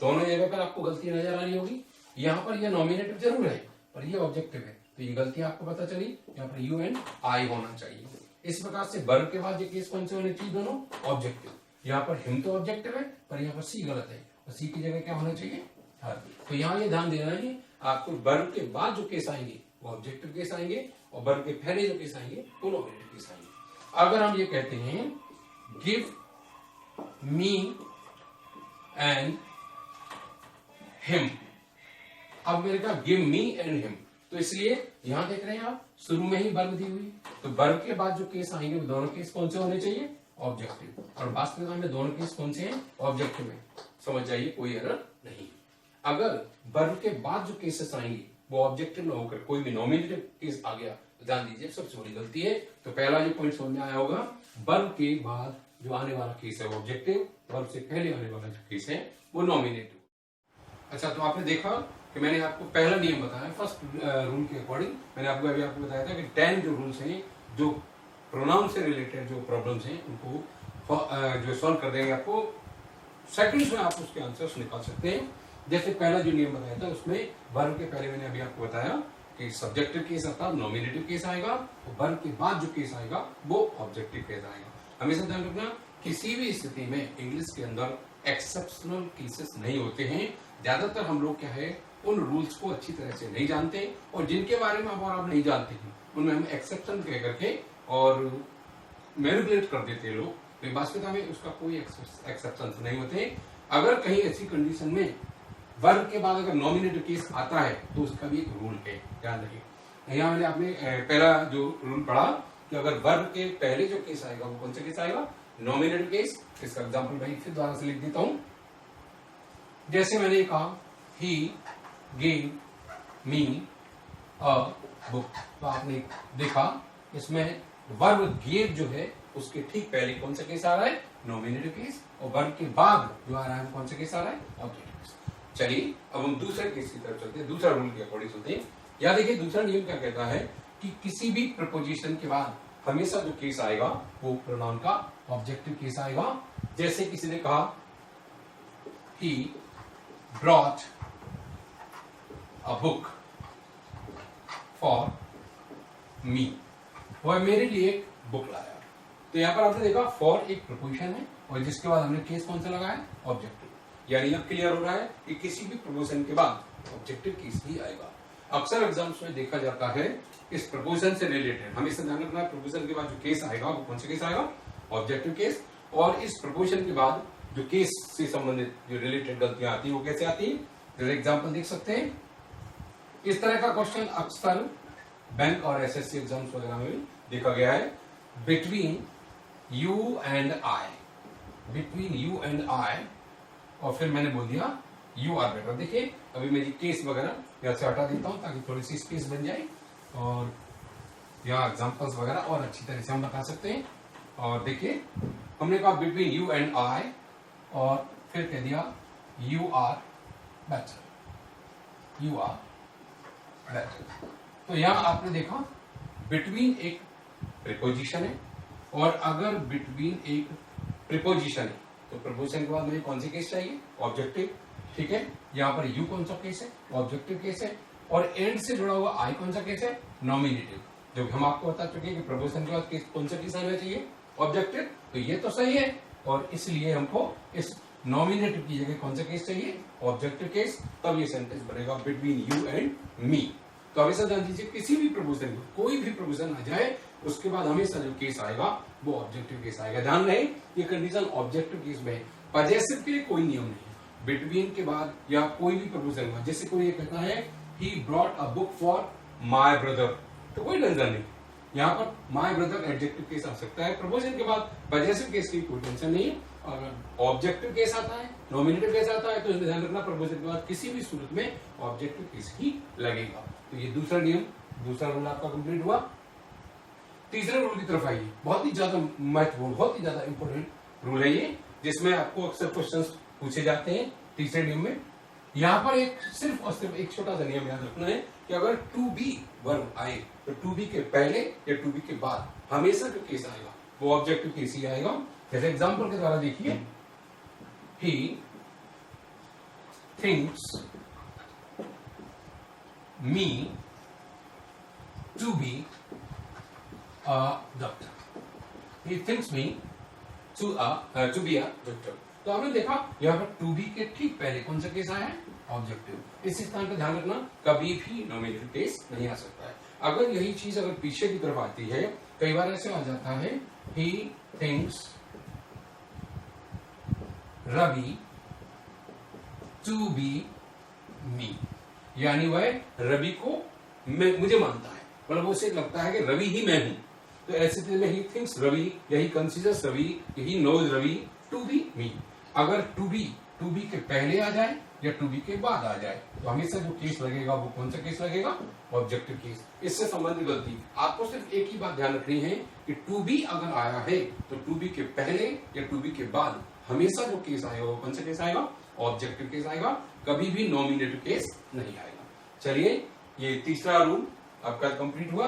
दोनों जगह पर आपको गलती नजर आ रही होगी। यहां पर ये नॉमिनेटिव जरूर है पर ये ऑब्जेक्टिव है, तो ये गलती आपको पता चली, यहाँ पर यू एंड आई होना चाहिए। इस प्रकार से वर्ब के बाद ये केस कौन से होने चाहिए, दोनों ऑब्जेक्टिव। यहाँ पर हिम तो ऑब्जेक्टिव है पर यहाँ पर सी गलत है, और सी की जगह क्या होना चाहिए, हर। तो यहाँ ये ध्यान देना है आपको वर्ब के बाद जो केस आएंगे वो ऑब्जेक्टिव केस आएंगे, और वर्ब के पहले जो केस आएंगे वो नॉमिनेटिव केस आएंगे। अगर हम ये कहते हैं गिव मी एंड हिम, अब मैंने कहा गिव मी एंड हिम, तो इसलिए यहां देख रहे हैं आप शुरू में ही वर्ब दी हुई, तो वर्ब के बाद जो केस आएंगे वो दोनों केस कौन से होने चाहिए, ऑब्जेक्टिव, और वास्तविकता में दोनों केस कौन से हैं, ऑब्जेक्टिव में। समझ जाइए, कोई एरर नहीं। अगर वर्ब के बाद जो केसेस आएंगे वो ऑब्जेक्टिव में होकर कोई भी नॉमिनेटिव केस आ गया तो ध्यान दीजिए सबसे बड़ी गलती है। तो पहला जो पॉइंट समझ में आया होगा, वर्ब के बाद जो आने वाला केस है वो ऑब्जेक्टिव, वर्ब से पहले आने वाला जो केस है वो नॉमिनेटिव। अच्छा, तो आपने देखा कि मैंने आपको पहला नियम बताया फर्स्ट रूल के अकॉर्डिंग। मैंने आपको अभी आपको बताया था कि 10 जो रूल्स हैं जो प्रोनाउन से रिलेटेड जो प्रॉब्लम्स हैं उनको जो सॉल्व कर देंगे आपको सेकंड्स में, आप उसके आंसर्स निकाल सकते हैं। जैसे पहला जो नियम बताया था उसमें वर्ब के पहले मैंने अभी आपको बताया कि सब्जेक्टिव केस अर्थात नॉमिनेटिव केस आएगा, और वर्ब के बाद जो केस आएगा वो ऑब्जेक्टिव केस आएगा। हमेशा ध्यान रखना, किसी भी स्थिति में इंग्लिश के अंदर एक्सेप्शनल केसेस नहीं होते हैं। ज्यादातर हम लोग क्या है उन रूल्स को अच्छी तरह से नहीं जानते, और जिनके बारे में आप नहीं जानते हैं उनमें हम एक्सेप्शन कह करके और मैनिपुलेट कर देते हैं लोग, तो वास्तविकता में उसका कोई एक्सेप्शन नहीं होते। अगर कहीं ऐसी कंडीशन में वर्ब के बाद अगर नॉमिनेटिव केस आता है तो उसका भी एक रूल है, ध्यान रखिए। यहाँ मैंने आपने पहला जो रूल पढ़ा कि अगर वर्ब के पहले जो केस आएगा वो कौन सा केस आएगा, नॉमिनेटिव केस। इसका एग्जांपल मैं फिर दोबारा से लिख देता हूं। जैसे मैंने कहा he gave me a book, तो आपने देखा इसमें वर्ब गेव जो है उसके ठीक पहले कौन सा केस आ रहा है, नॉमिनेटिव केस, और वर्ब के बाद जो आ रहा है कौन सा केस आ रहा है, ऑब्जेक्टिव केस। चलिए अब हम दूसरे केस की तरफ चलते हैं, दूसरा रूल के अकॉर्डिंग सुनते हैं। या देखिए दूसरा नियम क्या कहता है कि किसी भी प्रपोजिशन के बाद हमेशा जो केस आएगा वो प्रोनाउन का ऑब्जेक्टिव केस आएगा। जैसे किसी ने कहा he brought a book for me, वह मेरे लिए एक बुक लाया, तो यहां पर आपने देखा फॉर एक प्रपोजिशन है और जिसके बाद हमने केस कौन सा लगाया, ऑब्जेक्टिव। यानी अब क्लियर हो रहा है कि किसी भी प्रपोजिशन के बाद ऑब्जेक्टिव केस ही आएगा। अक्सर एग्जाम्स में देखा जाता है इस प्रपोजिशन से रिलेटेड, हमेशा ध्यान रखना प्रपोजिशन के बाद जो केस आएगा वो कौन सा केस आएगा, ऑब्जेक्टिव केस। और इस प्रपोजिशन के बाद जो केस से संबंधित जो रिलेटेड गलतियां आती है वो कैसे आती है, जैसे एग्जाम्पल देख सकते हैं। इस तरह का क्वेश्चन अक्सर बैंक और एसएससी एग्जाम्स वगैरह में भी देखा गया है। Between you and I, between you and I, और फिर मैंने बोल दिया यू आर बेटर। देखिए अभी मेरी केस वगैरह यहाँ से हटा देता हूँ ताकि थोड़ी सी स्पेस बन जाए और यहाँ एग्जांपल्स वगैरह और अच्छी तरह से हम बता सकते हैं। और देखिए हमने कहा बिटवीन यू एंड आई और फिर कह दिया you are better, you are better. तो यहाँ आपने देखा बिटवीन एक प्रीपोजिशन है, और अगर बिटवीन एक प्रीपोजिशन है तो प्रपोजिशन के बाद मुझे कौन सी केस चाहिए, ऑब्जेक्टिव। ठीक है, यहाँ पर यू कौन सा केस है, ऑब्जेक्टिव केस है, और एंड से जुड़ा हुआ आई कौन सा केस है, नॉमिनेटिव। जो हम आपको बता चुके हैं कि प्रपोजिशन के बाद केस कौन सा केस आना चाहिए, ऑब्जेक्टिव। तो ये तो सही है, और इसलिए हमको इस नॉमिनेटिव की जगह कौन सा केस चाहिए, ऑब्जेक्टिव केस। तब ये सेंटेंस बनेगा बिटवीन यू एंड मी। तो हमेशा ध्यान दीजिए किसी भी प्रपोजिशन को कोई भी प्रपोजिशन आ जाए उसके बाद हमेशा जो केस आएगा वो ऑब्जेक्टिव केस आएगा। ध्यान रहे ये कंडीशन ऑब्जेक्टिव केस में है, पजेसिव के लिए कोई नियम नहीं। बिटवीन के बाद या कोई भी प्रपोजिशन हुआ, जैसे कोई ये कहता है he brought a book for my brother, तो कोई टेंशन नहीं, यहाँ पर माय ब्रदर एडजेक्टिव केस आ सकता है। प्रपोजन के बाद पजेसिव केस की कोई टेंशन नहीं है। और ऑब्जेक्टिव केस आता है, नॉमिनेटिव केस आता है, तो इसमें ध्यान रखना प्रपोजन के बाद किसी भी सूरत में ऑब्जेक्टिव केस ही लगेगा। तो ये दूसरा नियम, दूसरा रूल आपका कंप्लीट हुआ। तीसरे रूल की तरफ आइए। बहुत ही ज्यादा महत्वपूर्ण, बहुत ही ज्यादा इंपॉर्टेंट रूल है ये, जिसमें आपको अक्सर क्वेश्चंस पूछे जाते हैं तीसरे नियम में। यहाँ पर एक सिर्फ और सिर्फ एक छोटा सा नियम याद रखना है कि अगर टू बी वर्ब आए तो टू बी के पहले या टू बी के बाद हमेशा जो केस आएगा वो ऑब्जेक्टिव केस ही आएगा। जैसे एग्जांपल के द्वारा देखिए, he thinks me to be a doctor. He thinks me to be a doctor. तो आपने देखा यहाँ पर टू बी के ठीक पहले कौन सा केस आया है? ऑब्जेक्टिव। इस स्थान पर ध्यान रखना, कभी भी नॉमिनेटिव केस नहीं आ सकता है। अगर यही चीज अगर पीछे की तरफ आती है, कई बार ऐसे आ जाता है, he thinks Ravi to be me, यानी वह रवि को मुझे मानता है, मतलब उसे लगता है कि रवि ही मैं हूं। तो ऐसे स्थिति में ही थिंक्स रवि, यही कंसीडर्स रवि, यही नोज रवि टू बी मी। अगर टू बी के पहले आ जाए या टू बी के बाद आ जाए तो हमेशा जो केस लगेगा वो कौन सा केस लगेगा? Objective case. इससे संबंधित गलती आपको सिर्फ एक ही बात ध्यान रखनी है कि टू बी अगर आया है तो टू बी के पहले या टू बी के बाद हमेशा जो केस आएगा वो कौन सा केस आएगा? ऑब्जेक्टिव केस आएगा, कभी भी नॉमिनेटिव केस नहीं आएगा। चलिए, ये तीसरा रूल आपका कंप्लीट हुआ।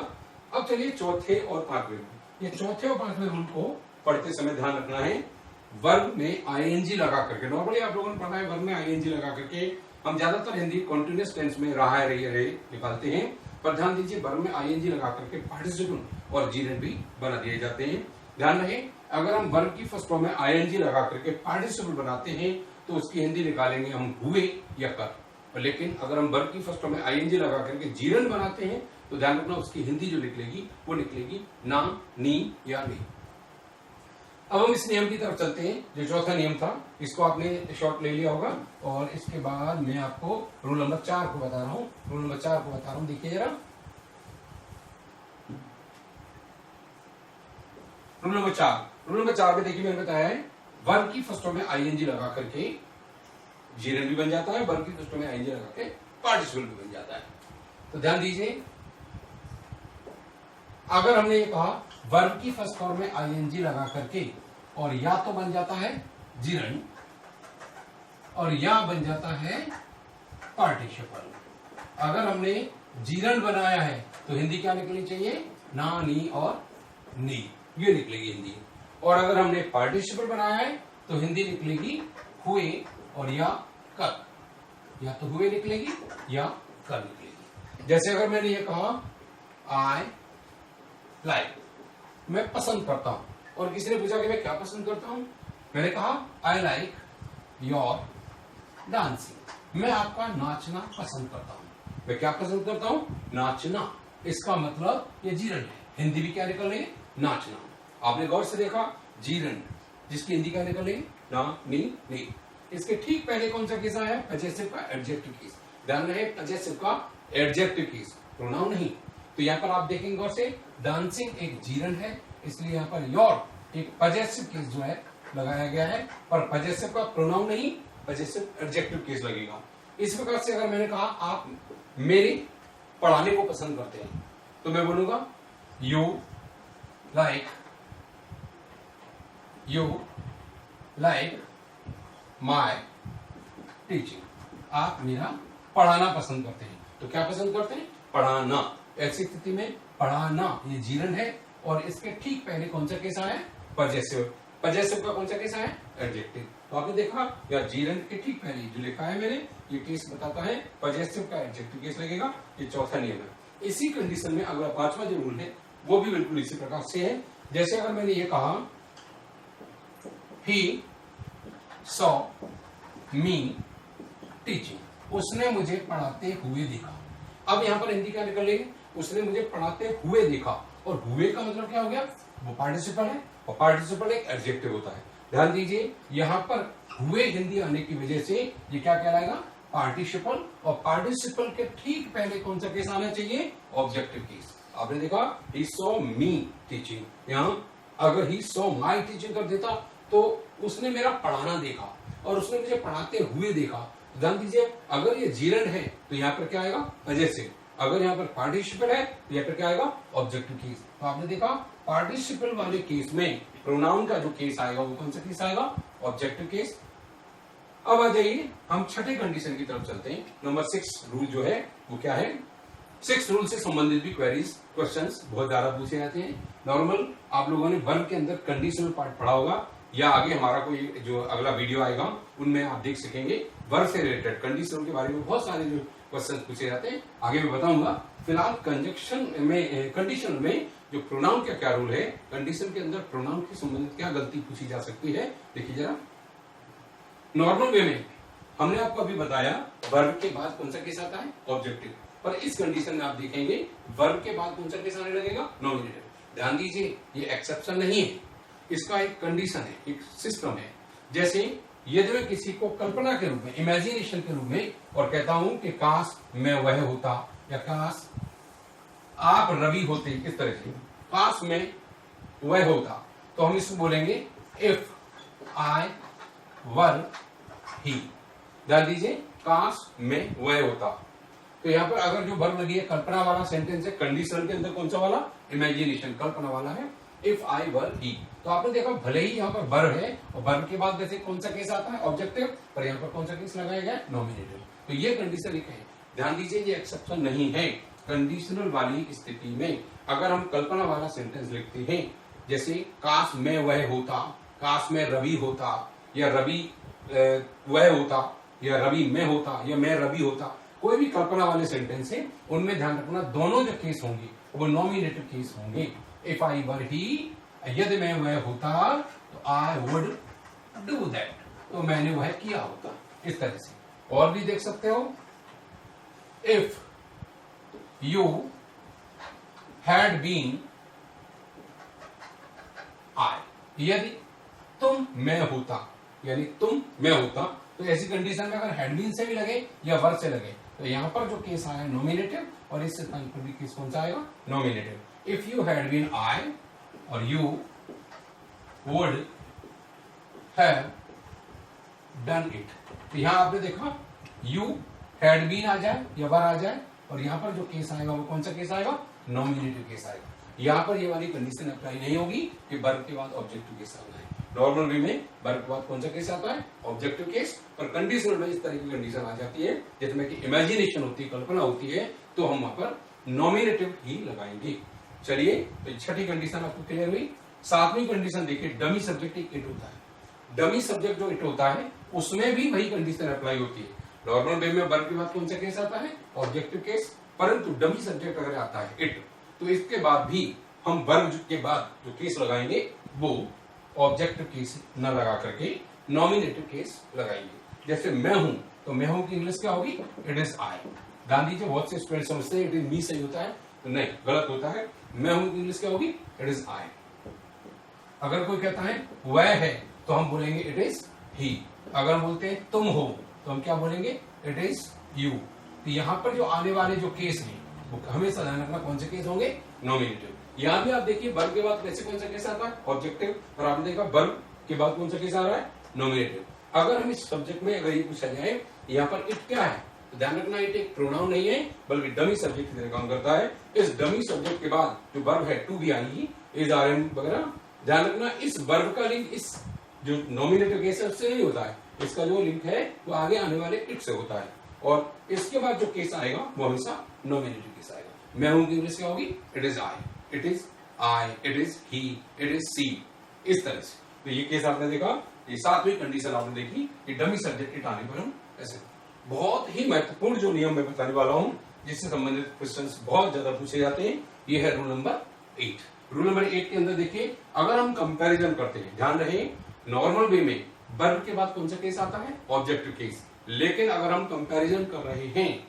अब चलिए चौथे और पांचवें रूल। ये चौथे और पांचवें रूल को पढ़ते समय ध्यान रखना है, वर्ब में आईएनजी लगा करके। नॉर्मली आप लोगों ने पढ़ा है वर्ब में आईएनजी लगा करके हम ज्यादातर हिंदी कॉन्टिन्यूअस टेंस में रहा है रही निकालते हैं, पर ध्यान दीजिए वर्ब में आईएनजी लगा करके पार्टिसिपल और जीरेंड भी बना दिए जाते हैं। ध्यान रहे, अगर हम वर्ब की फर्स्ट फॉर्म में आईएनजी लगा करके पार्टिसिपल बनाते हैं तो उसकी हिंदी निकालेंगे हम हुए या कर। लेकिन अगर हम वर्ब की फर्स्ट फॉर्म में आईएनजी लगा करके जीरेंड बनाते हैं तो ध्यान रखना उसकी हिंदी जो निकलेगी वो निकलेगी ना, नी या नहीं। अब हम इस नियम की तरफ चलते हैं, जो चौथा नियम था। इसको आपने शॉर्ट ले लिया होगा और इसके बाद मैं आपको रूल नंबर 4 को बता रहा हूं। रूल नंबर 4 को बता रहा हूं, देखिए जरा। रूल नंबर 4 में देखिए मैंने बताया है वर्ब की फर्स्ट फॉर्म में आईएनजी लगा करके जीरेंड भी बन जाता है, वर्ब की फर्स्ट फॉर्म में आईएनजी लगा के पार्टिसिपल भी बन जाता है। तो ध्यान दीजिए, अगर हमने ये कहा वर्ब की फर्स्ट फॉर्म में आईएनजी लगा करके और या तो बन जाता है जीरेंड और या बन जाता है पार्टिसिपल। अगर हमने जीरेंड बनाया है तो हिंदी क्या निकलनी चाहिए? ना, नी और नी, ये निकलेगी हिंदी। और अगर हमने पार्टिसिपल बनाया है तो हिंदी निकलेगी हुए और या कर। या तो हुए निकलेगी या कर निकलेगी। जैसे अगर मैंने ये कहा आई लाइक, मैं पसंद करता हूं, और किसी ने पूछा कि मैं क्या पसंद करता हूं, मैंने कहा आई लाइक योर डांसिंग, मैं आपका नाचना पसंद करता हूं। मैं क्या पसंद करता हूं? नाचना। इसका मतलब ये जीरेंड है, हिंदी भी क्या निकल रही है? नाचना। आपने गौर से देखा जीरेंड, जिसकी हिंदी क्या निकल रही है? ना, नी, नी। इसके ठीक पहले कौन सा केस आया है? पजेसिव का एडजेक्टिव केस। ध्यान रहे, पजेसिव का एडजेक्टिव केस, प्रोनाउन नहीं। तो यहाँ पर आप देखेंगे गौर से, डांसिंग एक जीरेंड है, इसलिए यहाँ पर योर एक पजेसिव केस जो है लगाया गया है, पर पजेसिव का प्रोनाउन नहीं, पजेसिव एडजेक्टिव केस लगेगा। इस प्रकार से अगर मैंने कहा आप मेरे पढ़ाने को पसंद करते हैं तो मैं बोलूंगा यू लाइक माई टीचिंग, आप मेरा पढ़ाना पसंद करते हैं। तो क्या पसंद करते हैं? पढ़ाना। ऐसी स्थिति में पढ़ाना ये जीरेंड है और इसके ठीक पहले कौन सा केस आया है? पजेसिव। पजेसिव का कौन सा केस आया है? एडजेक्टिव। तो आपने देखा या जीरेंड के ठीक पहले जो लिखा है मैंने, ये केस बताता है पजेसिव का एडजेक्टिव केस लगेगा। ये चौथा नियम है। इसी कंडीशन में अगला पांचवा जो रूल है वो भी बिल्कुल इसी प्रकार से है। जैसे अगर मैंने ये कहा ही सॉ मी टीचिंग, उसने मुझे पढ़ाते हुए देखा। अब यहां पर हिंदी क्या निकल रही है? उसने मुझे पढ़ाते हुए देखा, और हुए का मतलब क्या हो गया? वो पार्टिसिपल है, और पार्टिसिपल एक एडजेक्टिव होता है। ध्यान दीजिए, यहां पर हुए हिंदी आने की वजह से ये क्या कहलाएगा? पार्टिसिपल। और पार्टिसिपल के ठीक पहले कौन सा केस आना चाहिए? Objective case. आपने देखा he saw me teaching, यहाँ अगर he saw my teaching कर देता तो उसने मेरा पढ़ाना देखा और उसने मुझे पढ़ाते हुए देखा। ध्यान दीजिए, अगर ये जीरंड है तो यहाँ पर क्या आएगा, अजेसिव। अगर यहाँ पर पार्टिसिपल है तो यहाँ पर क्या आएगा, ऑब्जेक्टिव केस। तो आपने देखा पार्टिसिपल वाले केस में प्रोनाउन का जो केस आएगा वो कौन सा केस आएगा, ऑब्जेक्टिव केस। अब आ जाइए हम छठे कंडीशन की तरफ चलते हैं। नंबर 6 रूल जो है वो क्या है, 6 रूल से संबंधित भी क्वेरीज क्वेश्चंस बहुत ज्यादा पूछे जाते हैं। नॉर्मल आप लोगों ने वर्ब के अंदर कंडीशनल पार्ट पढ़ा होगा, या आगे हमारा कोई जो अगला वीडियो आएगा उनमें आप देख सकेंगे वर्ब से रिलेटेड कंडीशनल के बारे में बहुत सारे जो क्वेश्चन पूछे जाते हैं, आगे मैं बताऊंगा। फिलहाल कंडीशन में जो प्रोनाउन का क्या रूल है, कंडीशन के अंदर प्रोनाउन के संबंधित क्या गलती पूछी जा सकती है, देखिए जरा। नॉर्मल वे में हमने आपको अभी बताया वर्ब के बाद कौन सा केस आता है, ऑब्जेक्टिव। पर इस कंडीशन में आप देखेंगे वर्ब के बाद कौन सा केस आने लगेगा, नॉमिनेटिव। ध्यान दीजिए, ये एक्सेप्शन नहीं है, इसका एक कंडीशन है, एक सिस्टम है। जैसे यदि मैं किसी को कल्पना के रूप में, इमेजिनेशन के रूप में और कहता हूं कि काश मैं वह होता, या काश आप रवि होते, इस तरह से काश मैं वह होता, तो हम इसको बोलेंगे इफ आई वर ही। ध्यान दीजिए, काश मैं वह होता। तो यहाँ पर अगर जो वर्ब लगी है कल्पना वाला सेंटेंस है, कंडीशन के अंदर कौन सा वाला, इमेजिनेशन, कल्पना वाला है, इफ आई वर ही। तो आपने देखा भले ही यहाँ पर वर्ब है और वर्ब के बाद जैसे कौन सा केस आता है, ऑब्जेक्टिव, पर यहाँ पर कौन सा केस लगाया गया, नॉमिनेटिव। तो ये कंडीशन एक है। ध्यान दीजिए, ये एक्सेप्शन नहीं है। कंडीशनल वाली स्थिति में अगर हम कल्पना वाला सेंटेंस लिखते हैं, जैसे काश मैं वह होता, काश मैं रवि होता, या रवि वह होता, या रवि मैं होता, या मैं रवि होता, कोई भी कल्पना वाले सेंटेंस है उनमें ध्यान रखना दोनों जो केस होंगे वो नॉमिनेटिव केस होंगे। इफ आई वर ही, यदि मैं वह होता तो आई वुड डू दैट, तो मैंने वह किया होता, इस तरह से। और भी देख सकते हो, if you had been I, यदि तुम मैं होता, यानी तुम मैं होता, तो ऐसी कंडीशन में अगर हैड बीन से भी लगे या वर से लगे तो यहां पर जो केस आया नॉमिनेटिव, और इससे पर भी केस कौन सा आएगा, nominative. If you had been I और you would have done it. तो यहां आपने देखा यू हैड बीन आ जाए या वर आ जाए, और यहां पर जो केस आएगा वो कौन सा केस आएगा, नॉमिनेटिव केस आएगा। यहां पर ये वाली कंडीशन अप्लाई नहीं होगी कि वर्ब के बाद ऑब्जेक्टिव केस आना है। नॉर्मल वे में वर्ब के बाद कौन सा केस आता है, ऑब्जेक्टिव केस। पर कंडीशनल में इस तरह की कंडीशन आ जाती है जिसमें कि इमेजिनेशन होती है, कल्पना होती है, तो हम वहां पर नॉमिनेटिव ही लगाएंगे। चलिए, तो छठी कंडीशन आपको क्लियर हुई। सातवीं कंडीशन देखिए, डमी सब्जेक्ट एक इट होता है। डमी सब्जेक्ट जो इट होता है उसमें भी वही कंडीशन अप्लाई होती है। नॉर्मल वे में वर्ब के बाद कौन सा केस आता है, ऑब्जेक्टिव केस। परंतु डमी सब्जेक्ट अगर आता है इट, तो इसके बाद भी हम वर्ब के बाद जो केस लगाएंगे वो ऑब्जेक्टिव केस न लगा करके नॉमिनेटिव केस लगाएंगे। जैसे मैं हूं, तो मैं हूं की इंग्लिश क्या होगी, इट इज आई। ध्यान दीजिए, बहुत से स्टूडेंट समझते हैं इट इज मी सही होता है, तो नहीं, गलत होता है। मैं हूं की इंग्लिश क्या होगी, इट इज आई। अगर कोई कहता है वह है, तो हम बोलेंगे इट इज ही। अगर हम बोलते हैं तुम हो, तो हम क्या बोलेंगे, इट इज यू। तो यहां पर जो आने वाले जो केस हैं वो हमेशा ध्यान रखना कौन से केस होंगे, नॉमिनेटिव। यहां भी आप देखिए वर्ब के बाद कैसे कौन सा केस आता है, ऑब्जेक्टिव, और आपने देखा वर्ब के बाद कौन सा केस आ रहा है, नॉमिनेटिव। अगर हम इस सब्जेक्ट में अगर ये पूछा जाए यहाँ पर इट क्या है, तो ध्यान रखना इट एक प्रोनाउन नहीं है बल्कि डमी सब्जेक्ट की तरह काम करता है। इस डमी सब्जेक्ट के बाद जो वर्ब है टू भी आएगी, इज, आर, एम वगैरह। ध्यान रखना इस वर्ब का लिंक इस जो नॉमिनेटिव केस है उससे नहीं होता है, इसका जो लिंक है वो आगे आने वाले इट से होता है, और इसके बाद जो केस आएगा वो हमेशा नॉमिनेटिव केस आएगा। मैं हूं की इंग्लिश क्या होगी, it is I, it is I, it is he, it is she, इस तरह से। तो ये केस आपने देखा, ये सातवीं कंडीशन आपने देखी कि डमी सब्जेक्ट इट आने पर हम ऐसे। बहुत ही महत्वपूर्ण जो नियम मैं बताने वाला हूं जिससे संबंधित क्वेश्चंस बहुत ज्यादा पूछे जाते हैं, ये है रूल नंबर 8। रूल नंबर 8 के अंदर देखिए, अगर हम कंपैरिजन करते हैं, ध्यान रहे नॉर्मल वे में वर्ब के बाद कौन सा केस आता है, ऑब्जेक्टिव केस। लेकिन अगर हम कंपैरिजन कर रहे हैं,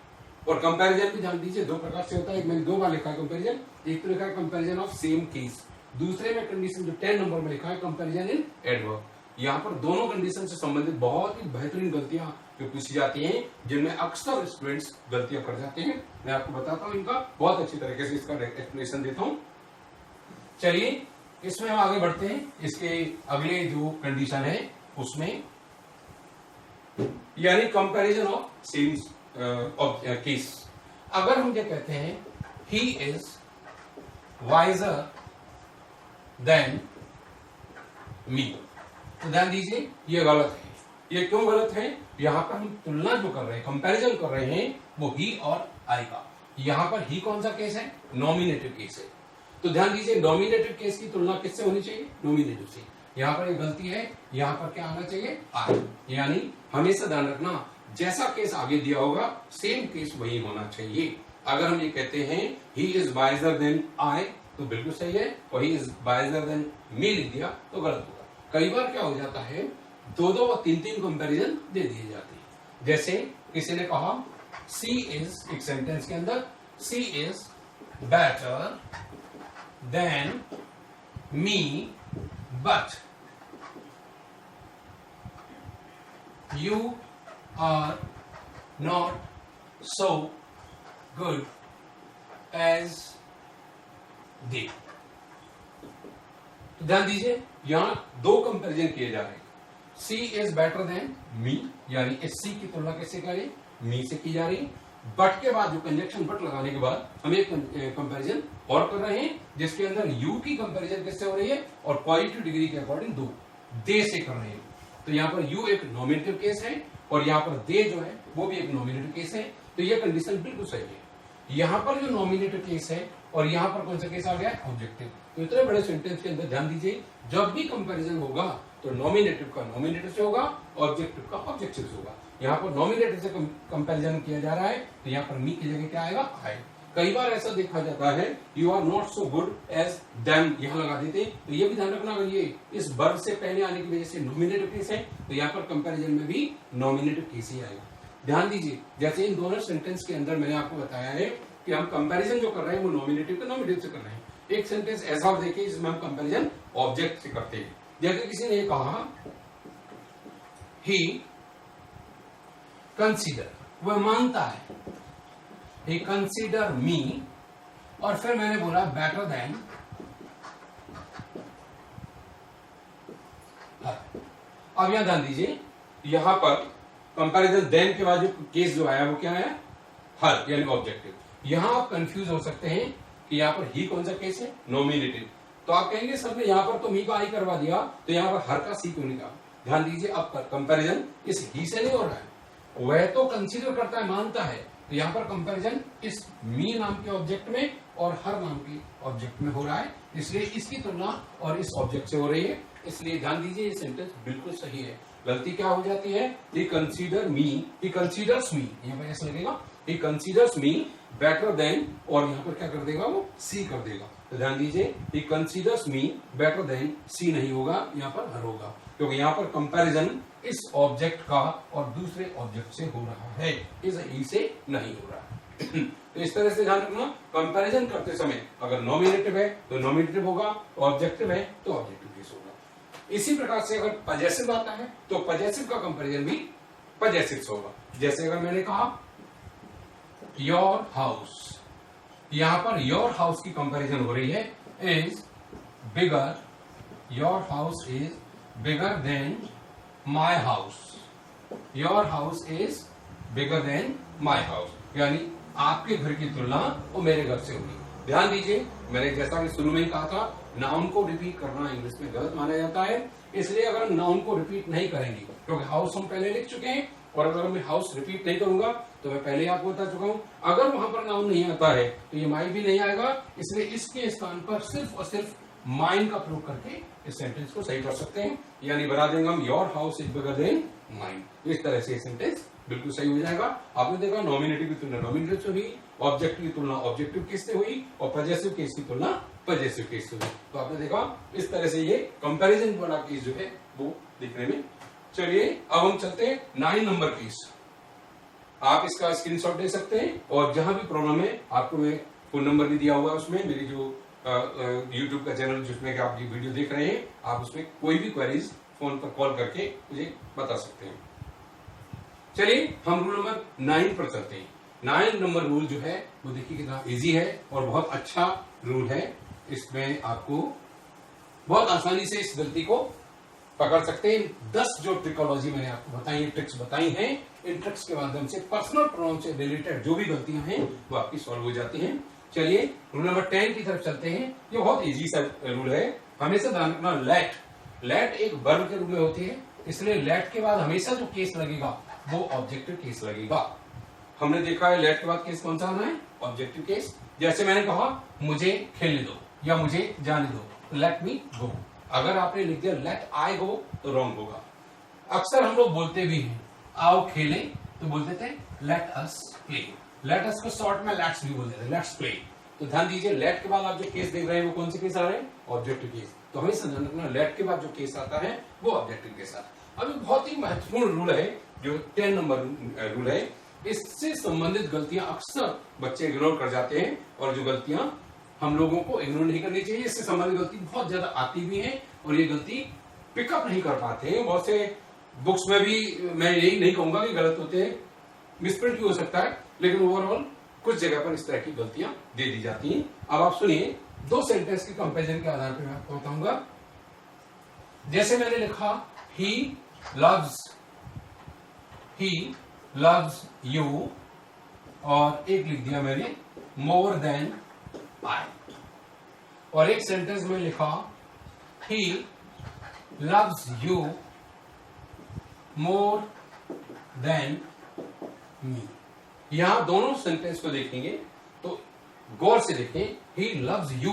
और कंपैरिजन भी ध्यान दीजिए दो प्रकार से होता है, मैंने दो बार लिखा है कंपैरिजन। एक तो लिखा है कंपैरिजन ऑफ सेम केस, दूसरे में कंडीशन जो 10 नंबर में लिखा है कंपैरिजन इन एडवर्ब। यहाँ पर दोनों कंडीशन से संबंधित बहुत ही बेहतरीन गलतियां जो पूछी जाती हैं, जिनमें अक्सर स्टूडेंट्स गलतियां कर जाते हैं। मैं आपको बताता हूं, इनका बहुत अच्छी तरीके से इसका एक्सप्लेनेशन देता हूं। चलिए इसमें हम आगे बढ़ते हैं। इसके अगले जो कंडीशन है उसमें, यानी कंपैरिजन ऑफ सेम केस। अगर हम ये कहते हैं ही इज वाइजर देन मी, तो ध्यान दीजिए ये गलत है। ये क्यों गलत है? यहां पर हम तुलना जो कर रहे हैं, कंपैरिजन कर रहे हैं, वो ही और आई का। यहां पर ही कौन सा केस है? नॉमिनेटिव केस है। तो ध्यान दीजिए नॉमिनेटिव केस की तुलना किससे होनी चाहिए? नॉमिनेटिव से। यहां पर एक गलती है, यहां पर क्या आना चाहिए? आई। यानी हमेशा ध्यान रखना, जैसा केस आगे दिया होगा सेम केस वही होना चाहिए। अगर हम ये कहते हैं he is wiser than I, तो बिल्कुल सही है, और he is wiser than me लिख दिया तो गलत होगा। कई बार क्या हो जाता है, दो दो और तीन तीन कंपैरिजन दे दिए जाते हैं। जैसे किसी ने कहा सी इज, एक सेंटेंस के अंदर she is better than me but you are not so good as they. तो ध्यान दीजिए यहां दो कंपैरिजन किए जा रहे हैं। सी इज बेटर देन मी, यानी इस सी की तुलना कैसे करें? मी से की जा रही। बट के बाद जो कंजक्शन बट लगाने के बाद हम एक कंपैरिजन और कर रहे हैं, जिसके अंदर यू की कंपैरिजन किससे हो रही है? और पॉजिटिव डिग्री के अकॉर्डिंग दो दे से कर रहे हैं। तो यहाँ पर यू एक नॉमिनेटिव केस है और यहाँ पर दे जो है वो भी एक नॉमिनेटिव केस है। तो ये कंडीशन बिल्कुल सही है। यहाँ पर जो नॉमिनेटिव केस है और यहाँ पर कौन सा केस आ गया? ऑब्जेक्टिव। तो इतने बड़े सेंटेंस के अंदर ध्यान दीजिए, जब भी कंपैरिजन होगा तो नॉमिनेटिव का नॉमिनेटिव से होगा, ऑब्जेक्टिव का ऑब्जेक्टिव से होगा। यहाँ पर नॉमिनेटिव से कंपैरिजन किया जा रहा है, तो यहाँ पर मी की जगह क्या आएगा? आई। कई बार ऐसा देखा जाता है you are not so good as them यहां लगा देते, तो ये भी ध्यान रखना, अगर ये इस वर्ब से पहले आने की वजह से नॉमिनेटिव केस है तो यहाँ पर कंपैरिजन में भी नॉमिनेटिव केस ही आएगा। ध्यान दीजिए, जैसे इन दोनों सेंटेंस के अंदर मैंने आपको बताया है कि हम कंपैरिजन जो कर रहे हैं वो नॉमिनेटिव का नॉमिनेटिव से कर रहे हैं। एक सेंटेंस ऐसा और देखिए जिसमें हम कंपैरिजन ऑब्जेक्ट से करते हैं। जैसे किसी ने कहा ही कंसीडर, वह मानता है, ही कंसीडर मी, और फिर मैंने बोला बेटर देन। अब यहां ध्यान दीजिए, यहां पर कंपैरिजन देन के बाद जो केस जो आया वो क्या है? हर, यानी ऑब्जेक्टिव। यहां आप कंफ्यूज हो सकते हैं कि यहां पर ही कौन सा केस है? नॉमिनेटिव। तो आप कहेंगे सर ने यहां पर तो मी का आई करवा दिया, तो यहां पर हर का सी क्यों नहीं कहा? ध्यान दीजिए, अब कंपैरिजन इस ही से नहीं हो रहा है, वह तो कंसीडर करता है, मानता है, तो यहां पर कंपैरिजन इस मी नाम के ऑब्जेक्ट में और हर नाम के ऑब्जेक्ट में हो रहा है, इसलिए इसकी तुलना और इस ऑब्जेक्ट से हो रही है। इसलिए ध्यान दीजिए ये सेंटेंस बिल्कुल सही है। गलती क्या हो जाती है? ही कंसीडर मी, ही कंसीडर्स मी, यहां पर ऐसा लगेगा ही कंसीडर्स मी बेटर देन, और यहां पर क्या कर देगा? वो सी कर देगा। तो ध्यान दीजिए, ही कंसीडर्स मी बेटर देन सी नहीं होगा, यहाँ पर हर होगा, क्योंकि यहाँ पर कंपैरिजन इस ऑब्जेक्ट का और दूसरे ऑब्जेक्ट से हो रहा है, इस ही से नहीं हो रहा है। तो इस तरह से ध्यान रखना, कंपैरिजन करते समय अगर नॉमिनेटिव है तो नॉमिनेटिव होगा, ऑब्जेक्टिव है तो ऑब्जेक्टिव केस होगा। इसी प्रकार से अगर पजेसिव आता है तो पजेसिव का कंपैरिजन भी पजेसिव से होगा। जैसे अगर मैंने कहा योर हाउस, यहां पर योर हाउस की कंपैरिजन हो रही है, is bigger, your house is bigger than my house, your house is bigger than my house, यानी आपके घर की तुलना वो मेरे घर से होगी। ध्यान दीजिए, मैंने जैसा कि शुरू में ही कहा था, नाउन को रिपीट करना इंग्लिश में गलत माना जाता है, इसलिए अगर हम नाउन को रिपीट नहीं करेंगे, क्योंकि हाउस हम पहले लिख चुके हैं, और अगर मैं हाउस रिपीट नहीं करूंगा तो मैं पहले आपको बता चुका हूं, अगर वहां पर नाउन नहीं आता है तो ये माई भी नहीं आएगा, इसलिए इसके स्थान पर सिर्फ और सिर्फ माइन का प्रयोग करके इस सेंटेंस को सही कर सकते हैं, यानी बना देंगे हम your house is bigger than mine. इस तरह से ये सेंटेंस बिल्कुल सही हो जाएगा। आपने देखा नॉमिनेटिव की तुलना नॉमिनेटिव से हुई, ऑब्जेक्टिव की तुलना ऑब्जेक्टिव केस से हुई, और पजेसिव केस की तुलना पजेसिव केस से हुई। तो आपने देखा इस तरह से ये कंपैरिजन वाला केस जो है वो दिखने में। चलिए अब हम चलते हैं 9 नंबर केस। आप इसका स्क्रीनशॉट दे सकते हैं, और जहां भी प्रॉब्लम है आपको मैं फोन नंबर भी दिया हुआ है उसमें, मेरी जो YouTube का चैनल जिसमें कि आप ये वीडियो देख रहे हैं, आप उसमें कोई भी क्वेरीज फोन पर कॉल करके मुझे बता सकते हैं। चलिए हम रूल नंबर 9 पर चलते हैं। 9 नंबर रूल जो है वो देखिए कितना इजी है और बहुत अच्छा रूल है। इसमें आपको बहुत आसानी से इस गलती को पकड़ सकते हैं। 10 जो ट्रिकोलॉजी मैंने आपको बताई, ट्रिक्स बताई हैं, इन ट्रिक्स के माध्यम से पर्सनल प्रोनाउन से रिलेटेड जो भी गलतियां हैं वो आपकी सॉल्व हो जाती हैं। चलिए रूल नंबर 10 की तरफ चलते हैं। ये बहुत इजी सा रूल है। हमेशा ध्यान रखना, लेट एक वर्ब के रूप में होती है, इसलिए लेट के बाद हमेशा जो केस लगेगा वो ऑब्जेक्टिव केस लगेगा। हमने देखा है लेट के बाद केस कौन सा आना है, ऑब्जेक्टिव केस। जैसे मैंने कहा मुझे खेलने दो या मुझे जाने दो, लेट मी गो। अगर आपने लिख दिया लेट आई गो तो रॉन्ग होगा। अक्सर हम लोग बोलते भी हैं आओ खेलें, तो बोलते थे let us play. Let us को शॉर्ट में लेट्स भी बोलते थे, लेट्स प्ले। तो ध्यान दीजिए लेट के बाद आप जो केस देख रहे हैं वो कौन से केस आ रहे हैं, ऑब्जेक्टिव केस। तो हमें ध्यान रखना लेट के बाद जो केस आता है वो ऑब्जेक्टिव केस आता है। अभी बहुत ही महत्वपूर्ण रूल है जो 10 नंबर रूल है। इससे संबंधित गलतियां अक्सर बच्चे इग्नोर कर जाते हैं और जो गलतियां हम लोगों को इग्नोर नहीं करनी चाहिए, इससे संबंधित गलती बहुत ज्यादा आती भी है और ये गलती पिकअप नहीं कर पाते हैं। बहुत से बुक्स में भी मैं यही नहीं कहूंगा कि गलत होते हैं, मिसप्रिंट भी हो सकता है, लेकिन ओवरऑल कुछ जगह पर इस तरह की गलतियां दे दी जाती हैं। अब आप सुनिए, 2 सेंटेंस के कंपैरिजन के आधार पर मैं आपको बताऊंगा। जैसे मैंने लिखा ही लव्स यू और एक लिख दिया मैंने मोर देन आई, और एक सेंटेंस में लिखा ही loves you more than me. यहां दोनों सेंटेंस को देखेंगे तो गौर से देखें, ही loves you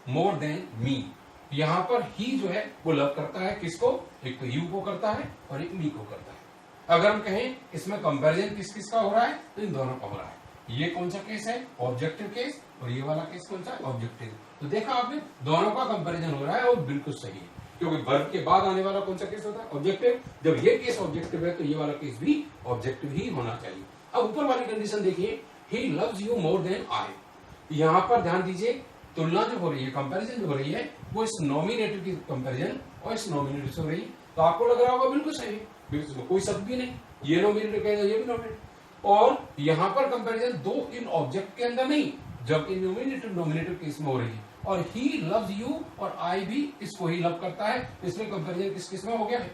more than me. यहां पर ही जो है वो लव करता है किसको, एक तो यू को करता है और एक मी को करता है। अगर हम कहें इसमें कंपैरिजन किस किस का हो रहा है, तो इन दोनों का हो रहा है। ये कौन सा केस है, ऑब्जेक्टिव केस, और ये वाला केस कौन सा है, ऑब्जेक्टिव। तो देखा आपने दोनों का कंपैरिजन हो रहा है और बिल्कुल सही है, क्योंकि वर्ब के बाद आने वाला कौन सा केस होता है, ऑब्जेक्टिव। जब ये केस ऑब्जेक्टिव है तो ये वाला केस भी ऑब्जेक्टिव ही होना चाहिए। अब ऊपर वाली कंडीशन देखिए, he loves you more than I. यहां पर ध्यान दीजिए, तुलना जो हो रही है, कंपैरिजन जो हो रही है, वो इस नॉमिनेटिव की कंपैरिजन और इस नॉमिनेटिव से हो रही है। तो आपको लग रहा होगा बिल्कुल सही है, कोई शब्द भी नहीं, ये नॉमिनेटिव कहेगा ये भी नॉमिनेटिव। और यहां पर कंपैरिजन दो इन ऑब्जेक्ट के अंदर नहीं, जबकि नॉमिनेटिव केस में हो रही है। और ही लव्स यू और आई भी इसको ही लव करता है, इसमें कंपैरिजन किस किस में हो गया है,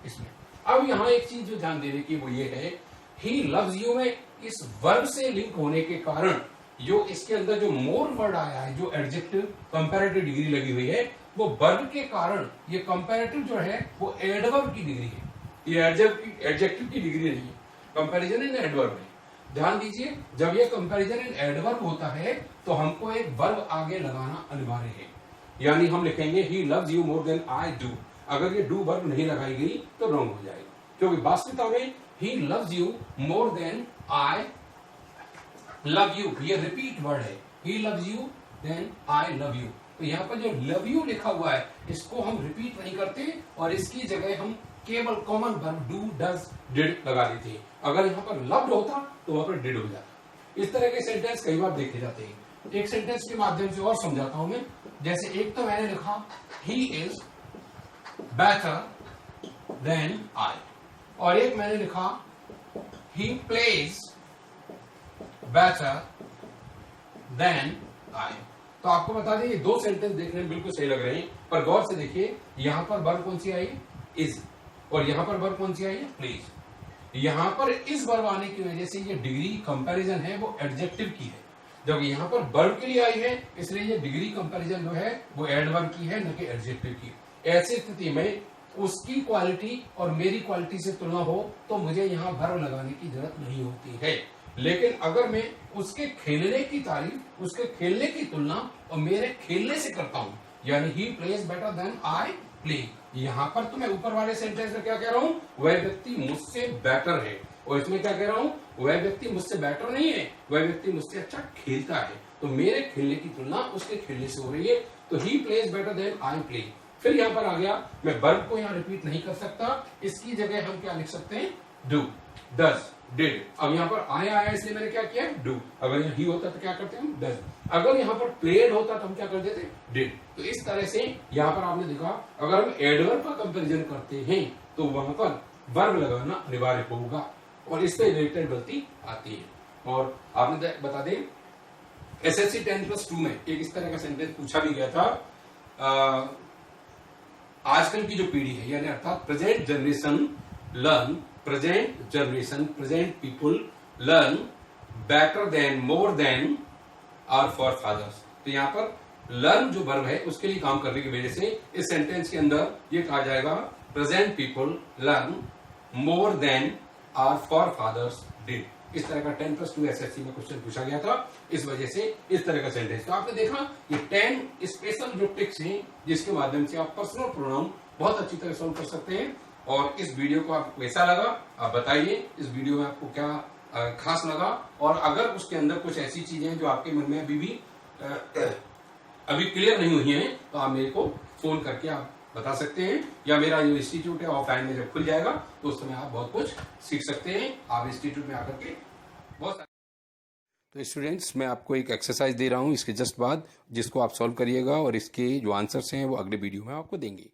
इसमें। अब यहां एक चीज जो ध्यान देने की वो ये है, ही लव्स यू में इस वर्ब से लिंक होने के कारण जो इसके अंदर जो मोर वर्ड आया है, जो एडजेक्टिव कंपैरेटिव डिग्री लगी हुई है, वो वर्ब के कारण ये कंपैरेटिव जो है वो एडवर्ब की डिग्री है, ये एडजेक्टिव की डिग्री नहीं है। कंपैरिजन इन एडवर्ब है। ध्यान दीजिए, जब ये कंपैरिजन इन एडवर्ब होता है तो हमको एक वर्ब आगे लगाना अनिवार्य है। यानी हम लिखेंगे he loves you more than I do. अगर ये डू वर्ब नहीं लगाई गई तो रॉन्ग हो जाएगी, क्योंकि वास्तविकता में he loves you more than I love you, ये रिपीट वर्ड है, he loves you than I love you. तो यहाँ पर जो लव यू लिखा हुआ है इसको हम रिपीट नहीं करते और इसकी जगह हम केवल common verb do does did लगा देते हैं। अगर यहाँ पर लव्ड होता तो वहां पर डिड हो जाता। इस तरह के सेंटेंस कई बार देखे जाते हैं। एक सेंटेंस के माध्यम से और समझाता हूं मैं। जैसे एक तो मैंने लिखा he is better than I, और एक मैंने लिखा he plays better than I. तो आपको बता दें ये दो सेंटेंस देखने में बिल्कुल सही लग रहे हैं, पर गौर से देखिए यहां पर वर्ब कौन सी आई है, इज, और यहां पर वर्ब कौन सी आई है, प्लीज। यहां पर इस वर्ब आने की वजह से ये डिग्री कंपैरिजन है वो एडजेक्टिव की है, जब यहां पर वर्ब के लिए आई है इसलिए ये डिग्री कंपैरिजन जो है वो एडवर्ब की है, न कि एडजेक्टिव की। ऐसी स्थिति में उसकी क्वालिटी और मेरी क्वालिटी से तुलना हो तो मुझे यहां वर्ब लगाने की जरूरत नहीं होती है। लेकिन अगर मैं उसके खेलने की तारीफ, उसके खेलने की तुलना और मेरे खेलने से करता हूं, यानी he plays better than I play, यहां पर तो मैं ऊपर वाले सेंटेंस में क्या कह रहा हूं, वह व्यक्ति मुझसे बेटर है, और इसमें क्या कह रहा हूं, वह व्यक्ति मुझसे बेटर नहीं है, वह व्यक्ति मुझसे अच्छा खेलता है। तो मेरे खेलने की तुलना उसके खेलने से हो रही है। तो he plays better than I play. फिर यहां पर आ गया, मैं वर्ब को यहां रिपीट नहीं कर सकता, इसकी जगह हम क्या लिख सकते हैं, डू, डज। डिड। अब यहाँ पर आया इसलिए मैंने क्या किया, डू। अगर यहाँ ही होता तो क्या करते हम, डज। अगर यहाँ पर प्लेड होता तो हम क्या कर देते, डिड। तो इस तरह से यहाँ पर आपने देखा, अगर हम एडवर्ब का कंपैरिजन करते हैं तो वहां पर वर्ब लगाना अनिवार्य होगा और इससे रिलेटेड गलती आती है। और आपने बता दें, एसएससी 10+2 में एक इस तरह का सेंटेंस पूछा भी गया था, आजकल की जो पीढ़ी है, यानी अर्थात present generation learn, present people learn better than, more than our forefathers. तो यहां पर लर्न जो वर्ब है उसके लिए काम करने की वजह से इस सेंटेंस के अंदर ये कहा जाएगा, present people learn more than our forefathers did. इस तरह का 10+2 एसएससी में क्वेश्चन पूछा गया था, इस वजह से इस तरह का सेंटेंस। तो आपने देखा ये 10 स्पेशल जो ट्रिक्स हैं जिसके माध्यम से आप पर्सनल प्रोनाउन बहुत अच्छी तरह सॉल्व कर सकते हैं। और इस वीडियो को आपको कैसा लगा आप बताइए, इस वीडियो में आपको क्या खास लगा, और अगर उसके अंदर कुछ ऐसी चीजें हैं जो आपके मन में अभी क्लियर नहीं हुई हैं तो आप मेरे को फोन करके आप बता सकते हैं, या मेरा जो इंस्टीट्यूट है ऑफलाइन में जब खुल जाएगा तो उस समय आप बहुत कुछ सीख सकते हैं। आप इंस्टीट्यूट में आकर के बहुत। तो स्टूडेंट्स, मैं आपको एक एक्सरसाइज दे रहा हूं इसके जस्ट बाद, जिसको आप सॉल्व करिएगा और इसके जो आंसर्स हैं वो अगले वीडियो में आपको देंगे।